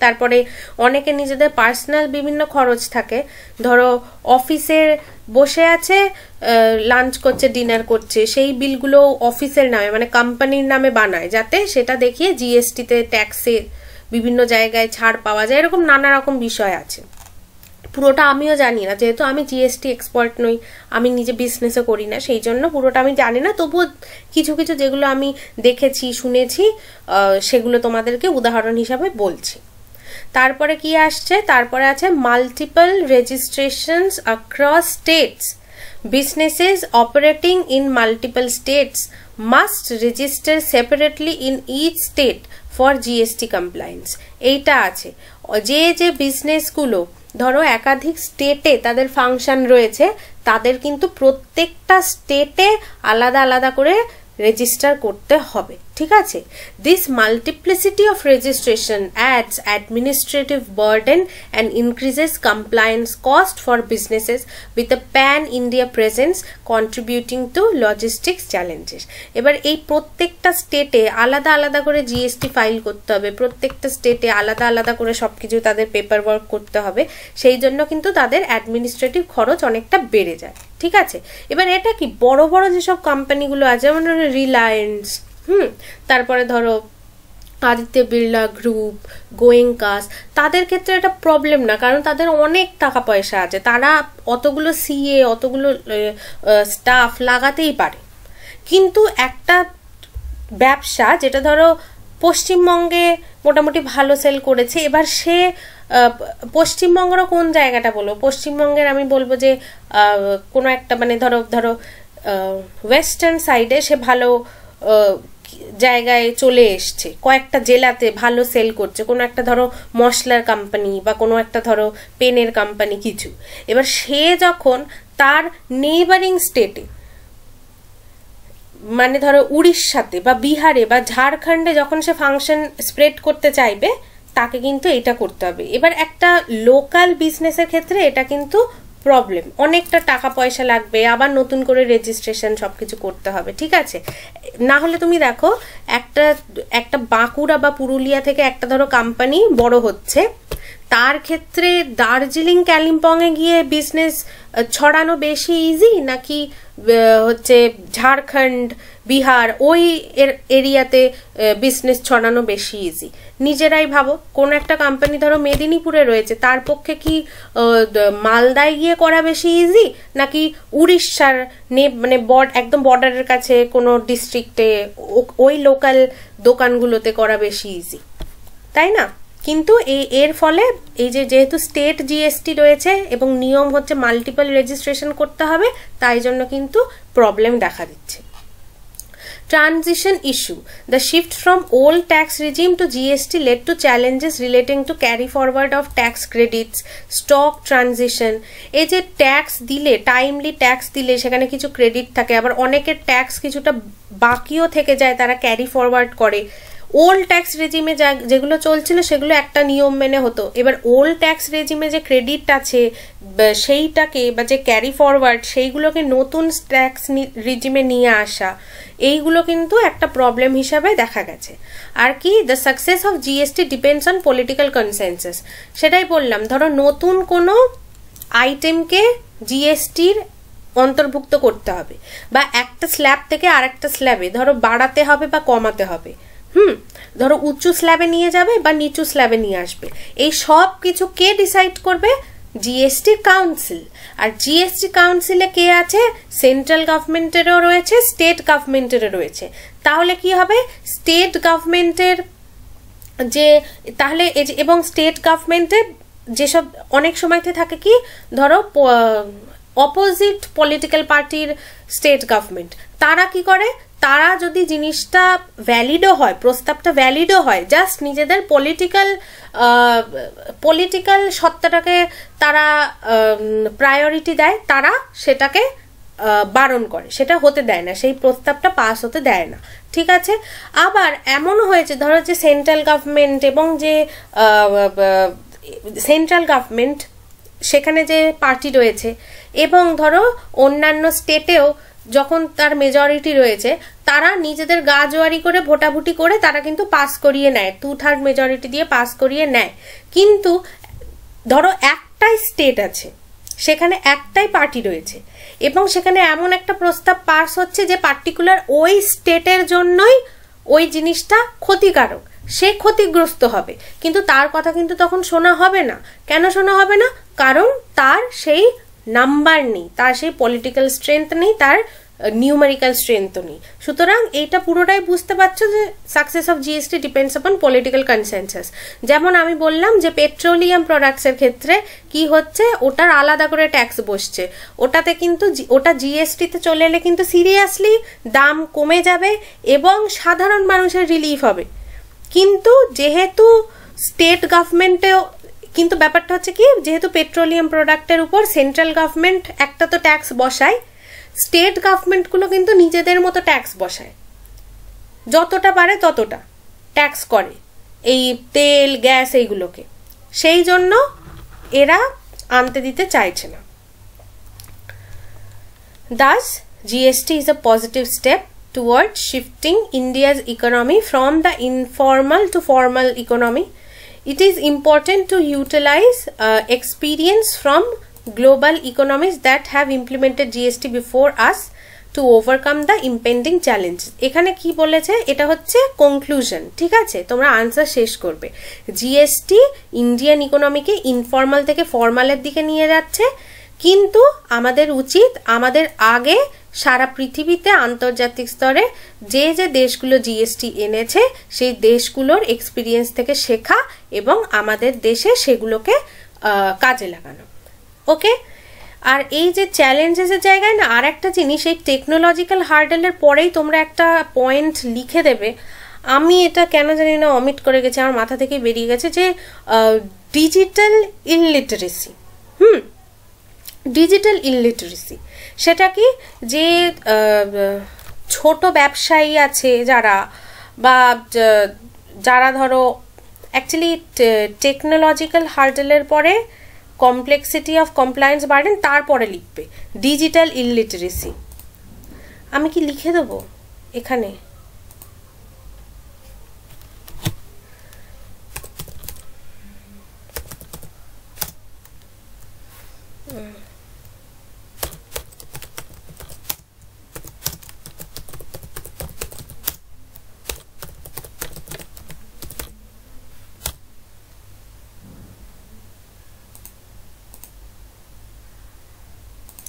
তারপরে অনেকে নিজেদের পার্সোনাল বিভিন্ন খরচ থাকে, ধরো অফিসে বসে আছে, লাঞ্চ করছে, ডিনার করছে, সেই বিলগুলো অফিসের নামে মানে কোম্পানির নামে বানায়, যাতে সেটা দেখিয়ে জিএসটিতে ট্যাক্সে বিভিন্ন জায়গায় ছাড় পাওয়া যায়। এরকম নানা রকম বিষয় আছে। পুরোটা আমিও জানি না, যেহেতু আমি জিএসটি এক্সপার্ট নই, আমি নিজে বিজনেসও করি না, সেই জন্য পুরোটা আমি জানি না। তবুও কিছু কিছু যেগুলো আমি দেখেছি, শুনেছি, সেগুলো তোমাদেরকে উদাহরণ হিসাবে বলছি। তারপরে কি আসছে, তারপরে আছে multiple registrations across states. Businesses operating in multiple states must register separately in each state for GST compliance. এইটা আছে, যে বিজনেসগুলো ধরো একাধিক স্টেটে তাদের ফাংশন রয়েছে, তাদের কিন্তু প্রত্যেকটা স্টেটে আলাদা আলাদা করে রেজিস্টার করতে হবে। ঠিক আছে, this multiplicity of registration ads administrative burden and increases compliance cost for businesses with a pan India presence contributing to logistics challenges. এবার এই প্রত্যেকটা স্টেটে আলাদা আলাদা করে জিএসটি ফাইল করতে হবে, প্রত্যেকটা স্টেটে আলাদা আলাদা করে সবকিছু তাদের পেপার ওয়ার্ক করতে হবে, সেই জন্য কিন্তু তাদের অ্যাডমিনিস্ট্রেটিভ খরচ অনেকটা বেড়ে যায়। ঠিক আছে, এবার এটা কি বড় বড় যেসব কোম্পানিগুলো আছে, যেমন রিলায়েন্স, তারপরে ধরো আদিত্য বিড়লা গ্রুপ, গোয়েঙ্কাস, তাদের ক্ষেত্রে এটা প্রবলেম না, কারণ তাদের অনেক টাকা পয়সা আছে, তারা অতগুলো সিএ, অতগুলো স্টাফ লাগাতেই পারে। কিন্তু একটা ব্যবসা যেটা ধরো পশ্চিমবঙ্গে মোটামুটি ভালো সেল করেছে, এবার সে পশ্চিমবঙ্গেরও কোন জায়গাটা বলবো, পশ্চিমবঙ্গের আমি বলবো যে কোনো একটা মানে ধরো ওয়েস্টার্ন সাইডে সে ভালো জায়গায় চলে এসছে, কয়েকটা জেলাতে ভালো সেল করছে, কোনো একটা ধরো মশলার কোম্পানি বা কোনো একটা ধরো পেনের কোম্পানি কিছু। এবার সে যখন তার নেইবারিং স্টেটে মানে ধরো উড়িষ্যাতে বা বিহারে বা ঝাড়খণ্ডে যখন সে ফাংশন স্প্রেড করতে চাইবে, তাকে কিন্তু এটা করতে হবে। এবার একটা লোকাল বিজনেসের ক্ষেত্রে এটা কিন্তু প্রবলেম, অনেকটা টাকা পয়সা লাগবে, আবার নতুন করে রেজিস্ট্রেশন সবকিছু করতে হবে। ঠিক আছে, না হলে তুমি দেখো একটা বাঁকুড়া বা পুরুলিয়া থেকে একটা ধরো কোম্পানি বড় হচ্ছে, তার ক্ষেত্রে দার্জিলিং কালিম্পংয়ে গিয়ে বিজনেস ছড়ানো বেশি ইজি, নাকি হচ্ছে ঝাড়খণ্ড বিহার ওই এরিয়াতে বিজনেস ছড়ানো বেশি ইজি? নিজেরাই ভাবো, কোন একটা কোম্পানি ধরো মেদিনীপুরে রয়েছে, তার পক্ষে কি মালদায় গিয়ে করা বেশি ইজি, নাকি উড়িষ্যার মানে একদম বর্ডারের কাছে কোনো ডিস্ট্রিক্টে ওই লোকাল দোকানগুলোতে করা বেশি ইজি, তাই না? কিন্তু এর ফলে এই যেহেতু স্টেট জিএসটি রয়েছে এবং নিয়ম হচ্ছে মাল্টিপল রেজিস্ট্রেশন করতে হবে, তাই জন্য কিন্তু প্রবলেম দেখা দিচ্ছে। Transition issue. The shift from old tax regime to GST led to challenges relating to carry forward of tax credits, stock transition. এই যে ট্যাক্স দিলে, টাইমলি ট্যাক্স দিলে সেখানে কিছু ক্রেডিট থাকে, আবার অনেকের ট্যাক্স কিছুটা বাকিও থেকে যায়, তারা ক্যারি ফরওয়ার্ড করে, ওল্ড ট্যাক্স রেজিমে যেগুলো চলছিল সেগুলো একটা নিয়ম মেনে হতো। এবার ওল্ড ট্যাক্স রেজিমে যে ক্রেডিট আছে সেইটাকে বা যে ক্যারি ফরওয়ার্ড সেইগুলোকে নতুন ট্যাক্স রেজিমে নিয়ে আসা, এইগুলো কিন্তু একটা প্রবলেম হিসাবে দেখা গেছে। আর কি, the success of GST depends on political consensus. সেটাই বললাম, ধরো নতুন কোনো আইটেমকে জিএসটির অন্তর্ভুক্ত করতে হবে, বা একটা স্ল্যাব থেকে আরেকটা স্ল্যাবে ধরো বাড়াতে হবে বা কমাতে হবে, ধরো উঁচু স্ল্যাবে নিয়ে যাবে বা নিচু স্ল্যাবে নিয়ে আসবে, এই সব কিছু কে ডিসাইড করবে? GST council. আর জিএসটি কাউন্সিলে কে আছে? সেন্ট্রাল গভর্নমেন্টেরও রয়েছে, স্টেট গভর্নমেন্টেরও রয়েছে। তাহলে কি হবে? স্টেট গভর্নমেন্টের যে তাহলে এবং স্টেট গভর্নমেন্টের যেসব অনেক সময়তে থাকে কি, ধরো অপোজিট পলিটিক্যাল পার্টির স্টেট গভর্নমেন্ট, তারা কি করে, তারা যদি জিনিসটা ভ্যালিডও হয়, প্রস্তাবটা ভ্যালিডও হয়, জাস্ট নিজেদের পলিটিক্যাল সত্তাটাকে তারা প্রায়োরিটি দেয়, তারা সেটাকে বারণ করে, সেটা হতে দেয় না, সেই প্রস্তাবটা পাস হতে দেয় না। ঠিক আছে। আবার এমনও হয়েছে ধরো যে সেন্ট্রাল গভর্নমেন্ট এবং যে সেন্ট্রাল গভর্নমেন্ট সেখানে যে পার্টি রয়েছে এবং ধরো অন্যান্য স্টেটেও যখন তার মেজরিটি রয়েছে, তারা নিজেদের গা জোয়ারি করে ভোটাভুটি করে তারা কিন্তু পাস করিয়ে নেয়, 2/3 মেজরিটি দিয়ে পাস করিয়ে নেয়। কিন্তু ধরো একটাই স্টেট আছে, সেখানে একটাই পার্টি রয়েছে এবং সেখানে এমন একটা প্রস্তাব পাস হচ্ছে যে পার্টিকুলার ওই স্টেটের জন্যই ওই জিনিসটা ক্ষতিকারক, সে ক্ষতিগ্রস্ত হবে, কিন্তু তার কথা কিন্তু তখন শোনা হবে না। কেন শোনা হবে না? কারণ তার সেই নাম্বার নেই, তার সেই পলিটিক্যাল স্ট্রেংথ নেই, তার নিউমেরিক্যাল স্ট্রেংথও নেই। সুতরাং এইটা পুরোটাই বুঝতে পারছো যে success of GST depends upon political consensus. যেমন আমি বললাম যে পেট্রোলিয়াম প্রোডাক্টসের ক্ষেত্রে কি হচ্ছে, ওটার আলাদা করে ট্যাক্স বসছে, ওটাতে কিন্তু ওটা জিএসটিতে চলে এলে কিন্তু সিরিয়াসলি দাম কমে যাবে এবং সাধারণ মানুষের রিলিফ হবে। কিন্তু যেহেতু স্টেট গভর্নমেন্টেও, কিন্তু ব্যাপারটা হচ্ছে কি, যেহেতু পেট্রোলিয়াম প্রোডাক্টের উপর সেন্ট্রাল গভর্নমেন্ট একটা তো ট্যাক্স বসায়, স্টেট গভর্নমেন্টগুলো কিন্তু নিজেদের মতো ট্যাক্স বসায়, যতটা পারে ততটা ট্যাক্স করে এই তেল গ্যাস এইগুলোকে, সেই জন্য এরা আনতে দিতে চাইছে না। Thus, GST is a positive step towards shifting India's economy from the informal to formal economy. It is important to utilize experience from global economies that have implemented GST before us to overcome the impending challenge. এখানে কি বলেছে, এটা হচ্ছে কনক্লুশন। ঠিক আছে, তোমরা আনসার শেষ করবে। জিএসটি ইন্ডিয়ান ইকোনমিকে ইনফর্মাল থেকে ফর্মালের দিকে নিয়ে যাচ্ছে, কিন্তু আমাদের উচিত আমাদের আগে সারা পৃথিবীতে আন্তর্জাতিক স্তরে যে যে দেশগুলো জিএসটি এনেছে সেই দেশগুলোর এক্সপিরিয়েন্স থেকে শেখা এবং আমাদের দেশে সেগুলোকে কাজে লাগানো। ওকে। আর এই যে চ্যালেঞ্জেসের জায়গায় না আর একটা জিনিস, এই টেকনোলজিক্যাল হার্ডেলের পরেই তোমরা একটা পয়েন্ট লিখে দেবে, আমি এটা কেন জানি না অমিট করে গেছি, আমার মাথা থেকে বেরিয়ে গেছে, যে ডিজিটাল ইলিটারেসি। ডিজিটাল ইলিটারেসি সেটা কি, যে ছোট ব্যবসায়ী আছে যারা, বা যারা ধরো অ্যাকচুয়ালি টেকনোলজিক্যাল হার্ডেলের পরে কমপ্লেক্সিটি অফ কমপ্লায়েন্স বার্ডেন, তারপরে লিখবে ডিজিটাল ইলিটারেসি। আমি কি লিখে দেবো এখানে?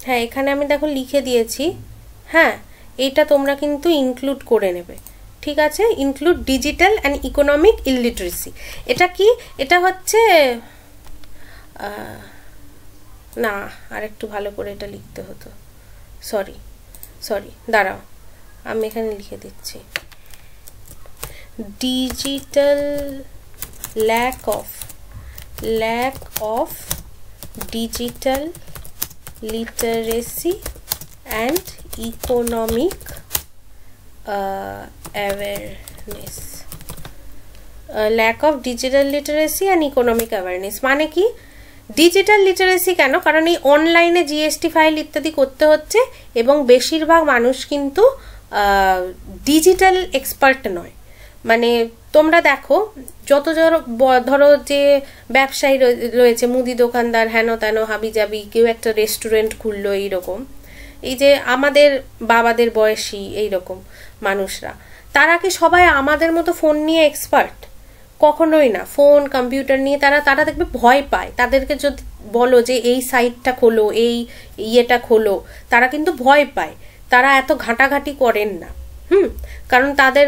হ্যাঁ, এখানে আমি দেখো লিখে দিয়েছি। হ্যাঁ, এইটা তোমরা কিন্তু ইনক্লুড করে নেবে। ঠিক আছে, include digital and economic illiteracy. এটা কি, এটা হচ্ছে না, আর একটু ভালো করে এটা লিখতে হতো, সরি দাঁড়াও, আমি এখানে লিখে দিচ্ছি। Digital lack of digital literacy and economic awareness. Lack of digital literacy and economic awareness. মানে কি ডিজিটাল লিটারেসি কেন? কারণ এই অনলাইনে জিএসটি ফাইল ইত্যাদি করতে হচ্ছে এবং বেশিরভাগ মানুষ কিন্তু ডিজিটাল এক্সপার্ট নয়। মানে তোমরা দেখো যত ধরো যে ব্যবসায়ী রয়েছে, মুদি দোকানদার, হেন তেন হাবি জাবি, কেউ একটা রেস্টুরেন্ট খুললো, এইরকম এই যে আমাদের বাবাদের বয়সী এইরকম মানুষরা, তারা কি সবাই আমাদের মতো ফোন নিয়ে এক্সপার্ট? কখনোই না। ফোন কম্পিউটার নিয়ে তারা দেখবে ভয় পায়। তাদেরকে যদি বলো যে এই সাইটটা খোলো, এই ইয়েটা খোলো, তারা কিন্তু ভয় পায়, তারা এত ঘাঁটাঘাঁটি করেন না। কারণ তাদের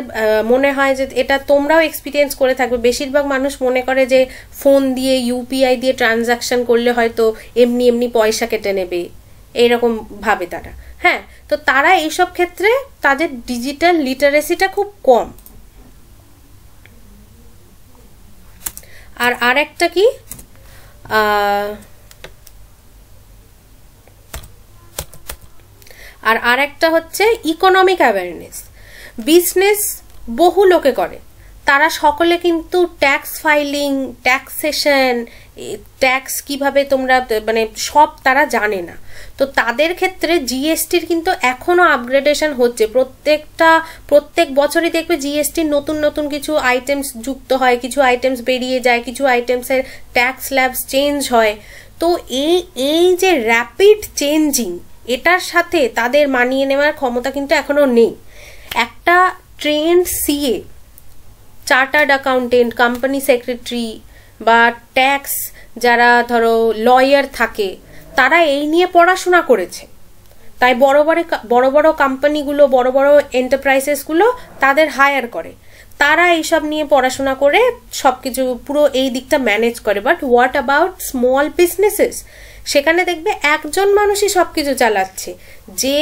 মনে হয় যে, এটা তোমরাও এক্সপিরিয়েন্স করে থাকবে, বেশিরভাগ মানুষ মনে করে যে ফোন দিয়ে ইউপিআই দিয়ে ট্রানজাকশন করলে হয়তো এমনি এমনি পয়সা কেটে নেবে, এইরকম ভাবে তারা। হ্যাঁ, তো তারা এইসব ক্ষেত্রে তাদের ডিজিটাল লিটারেসিটা খুব কম। আর আরেকটা কি, আর আরেকটা হচ্ছে ইকোনমিক অ্যাওয়ারনেস। বিজনেস বহু লোকে করে, তারা সকলে কিন্তু ট্যাক্স ফাইলিং, ট্যাক্সেশন, ট্যাক্স কিভাবে তোমরা মানে সব তারা জানে না। তো তাদের ক্ষেত্রে জিএসটির কিন্তু এখনো আপগ্রেডেশন হচ্ছে। প্রত্যেক বছরই দেখবে জিএসটির নতুন নতুন কিছু আইটেমস যুক্ত হয়, কিছু আইটেমস বেরিয়ে যায়, কিছু আইটেমসের ট্যাক্স স্ল্যাবস চেঞ্জ হয়। তো এই যে র্যাপিড চেঞ্জিং, এটার সাথে তাদের মানিয়ে নেওয়ার ক্ষমতা কিন্তু এখনো নেই। একটা trend CA, chartered accountant, company secretary বা ট্যাক্স যারা ধরো লয়ার থাকে, তারা এই নিয়ে পড়াশোনা করেছে। তাই বড় বড় কোম্পানিগুলো, বড় বড় এন্টারপ্রাইজেসগুলো তাদের হায়ার করে, তারা এইসব নিয়ে পড়াশোনা করে সবকিছু পুরো এই দিকটা ম্যানেজ করে। But what about small businesses? সেখানে দেখবে একজন মানুষই সবকিছু চালাচ্ছে, যে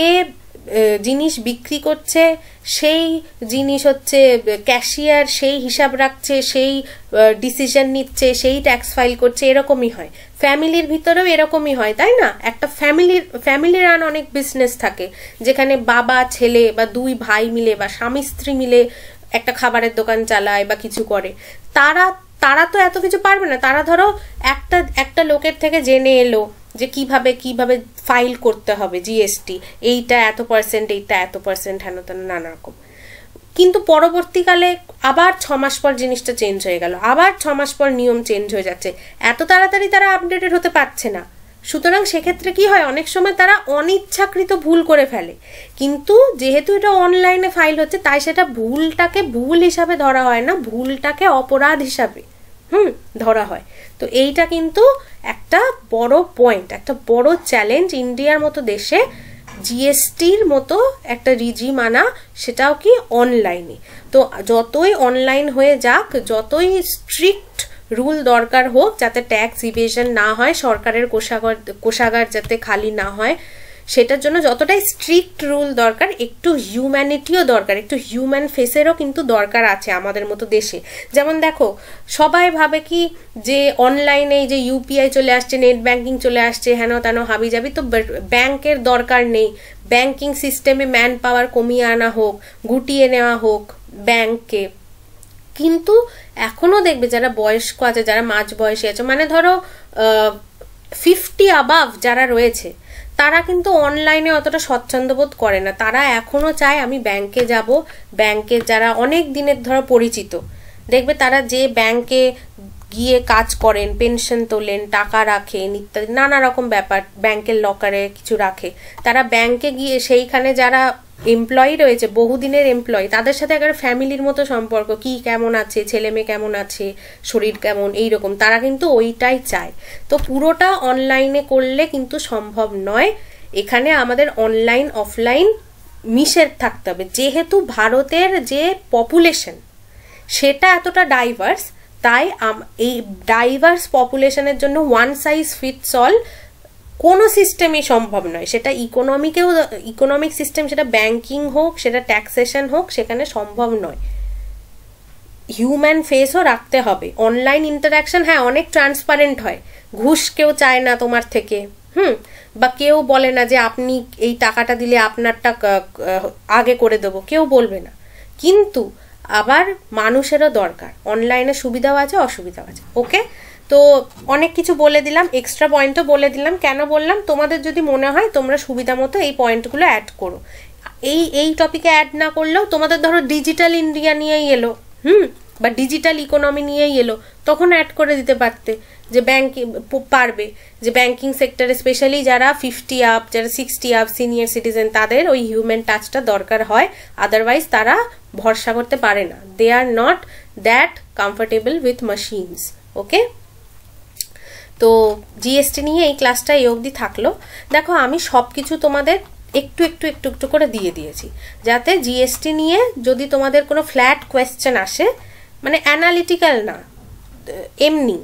জিনিস বিক্রি করছে সেই জিনিস হচ্ছে ক্যাশিয়ার, সেই হিসাব রাখছে, সেই ডিসিশন নিচ্ছে, সেই ট্যাক্স ফাইল করছে, এরকমই হয়। ফ্যামিলির ভিতরেও এরকমই হয়, তাই না? একটা ফ্যামিলি রান অনেক বিজনেস থাকে, যেখানে বাবা ছেলে বা দুই ভাই মিলে বা স্বামী স্ত্রী মিলে একটা খাবারের দোকান চালায় বা কিছু করে। তারা তো এত কিছু পারবে না। তারা ধরো একটা লোকের থেকে জেনে এলো যে কিভাবে ফাইল করতে হবে জিএসটি, এইটা এত পার্সেন্ট, এইটা এত পার্সেন্ট, হেন তেন নানা রকম। কিন্তু পরবর্তীকালে আবার 6 মাস পর জিনিসটা চেঞ্জ হয়ে গেল, আবার 6 মাস পর নিয়ম চেঞ্জ হয়ে যাচ্ছে। এত তাড়াতাড়ি তারা আপডেটেড হতে পারছে না। সুতরাং সেক্ষেত্রে কি হয়, অনেক সময় তারা অনিচ্ছাকৃত ভুল করে ফেলে। কিন্তু যেহেতু এটা অনলাইনে ফাইল হচ্ছে, তাই সেটা ভুলটাকে ভুল হিসাবে ধরা হয় না, ভুলটাকে অপরাধ হিসাবে ধরা হয়। তো এইটা কিন্তু একটা বড় পয়েন্ট, একটা বড় চ্যালেঞ্জ ইন্ডিয়ার মতো দেশে জিএসটির মতো একটা রিজিম আনা, সেটাও কি অনলাইনে। তো যতই অনলাইন হয়ে যাক, যতই স্ট্রিক্ট রুল দরকার হোক যাতে ট্যাক্স ইভেশন না হয়, সরকারের কোষাগার যাতে খালি না হয়, সেটার জন্য যতটাই স্ট্রিক্ট রুল দরকার, একটু হিউম্যানিটিও দরকার, একটু হিউম্যান ফেসেরও কিন্তু দরকার আছে আমাদের মতো দেশে। যেমন দেখো, সবাই ভাবে কি যে অনলাইনে যে ইউপিআই চলে আসছে, নেট ব্যাংকিং চলে আসছে, হেন তেন হাবি যাবি, তো ব্যাংকের দরকার নেই, ব্যাংকিং সিস্টেমে ম্যান পাওয়ার কমিয়ে আনা হোক, গুটিয়ে নেওয়া হোক ব্যাংককে। কিন্তু এখনো দেখবে যারা বয়স্ক আছে, যারা মাঝ বয়সী আছে, মানে ধরো 50 অ্যাবাভ যারা রয়েছে, তারা কিন্তু অনলাইনে অতটা স্বচ্ছন্দ বোধ করে না। তারা এখনো চায় আমি ব্যাংকে যাব। ব্যাংকে যারা অনেক দিনের ধরো পরিচিত, দেখবে তারা যে ব্যাংকে গিয়ে কাজ করেন, পেনশন তোলেন, টাকা রাখেন ইত্যাদি নানা রকম ব্যাপার, ব্যাংকের লকারে কিছু রাখে, তারা ব্যাংকে গিয়ে সেইখানে যারা এমপ্লয়ি রয়েছে, বহুদিনের এমপ্লয়ি, তাদের সাথে একটা ফ্যামিলির মতো সম্পর্ক, কি কেমন আছে, ছেলে মেয়ে কেমন আছে, শরীর কেমন, এইরকম তারা কিন্তু ওইটাই চায়। তো পুরোটা অনলাইনে করলে কিন্তু সম্ভব নয়। এখানে আমাদের অনলাইন অফলাইন মিশের থাকতে হবে। যেহেতু ভারতের যে পপুলেশন সেটা এতটা ডাইভার্স, তাই এই ডাইভার্স পপুলেশনের জন্য ওয়ান সাইজ ফিটস অল কোনো সিস্টেমই সম্ভব নয়। সেটা ইকোনমিক সিস্টেম, সেটা ব্যাংকিং হোক, সেটা ট্যাক্সেশন হোক, সেখানে সম্ভব নয়। হিউম্যান ফেসও রাখতে হবে। অনলাইন ইন্টারাকশন হ্যাঁ অনেক ট্রান্সপারেন্ট হয়, ঘুষ কেউ চায় না তোমার থেকে, বা কেউ বলে না যে আপনি এই টাকাটা দিলে আপনারটা আগে করে দেবো, কেউ বলবে না। কিন্তু আবার মানুষেরও দরকার, অনলাইনে সুবিধাও আছে অসুবিধাও আছে। ওকে, তো অনেক কিছু বলে দিলাম, এক্সট্রা পয়েন্টও বলে দিলাম। কেন বললাম, তোমাদের যদি মনে হয় তোমরা সুবিধা মতো এই পয়েন্টগুলো অ্যাড করো। এই টপিকে অ্যাড না করলেও তোমাদের ধরো ডিজিটাল ইন্ডিয়া নিয়েই এলো, বা ডিজিটাল ইকোনমি নিয়েই এলো, তখন অ্যাড করে দিতে পারতে যে পারবে যে ব্যাংকিং সেক্টরে স্পেশালি যারা 50 আপ, যারা 60 আপ সিনিয়র সিটিজেন, তাদের ওই হিউম্যান টাচটা দরকার হয়, আদারওয়াইজ তারা ভরসা করতে পারে না, they are not that comfortable with machines. Okay, তো জিএসটি নিয়ে এই ক্লাসটা এই অবধি থাকলো। দেখো আমি সব কিছু তোমাদের একটু একটু একটু একটু করে দিয়ে দিয়েছি, যাতে জিএসটি নিয়ে যদি তোমাদের কোনো ফ্ল্যাট কোয়েশ্চেন আসে, মানে অ্যানালিটিক্যাল না, এমনি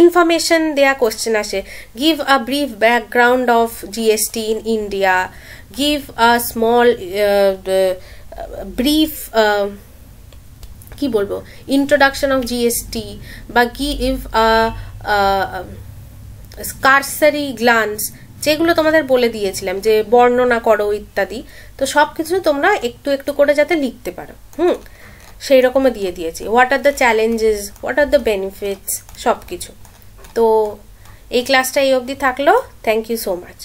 ইনফরমেশন দেয়া কোয়েশ্চেন আসে, give a brief background of GST in India, give a small brief কি বলবো ইন্ট্রোডাকশন অফ জিএসটি, বা গিভ কারসারি গ্লান্স, যেগুলো তোমাদের বলে দিয়েছিলাম যে বর্ণনা করো ইত্যাদি। তো সব কিছু তোমরা একটু একটু করে যাতে লিখতে পারো, সেই রকমই দিয়ে দিয়েছি। What are the challenges, what are the benefits, সব কিছু। তো এই ক্লাসটা এই অবধি থাকলো। Thank you so much.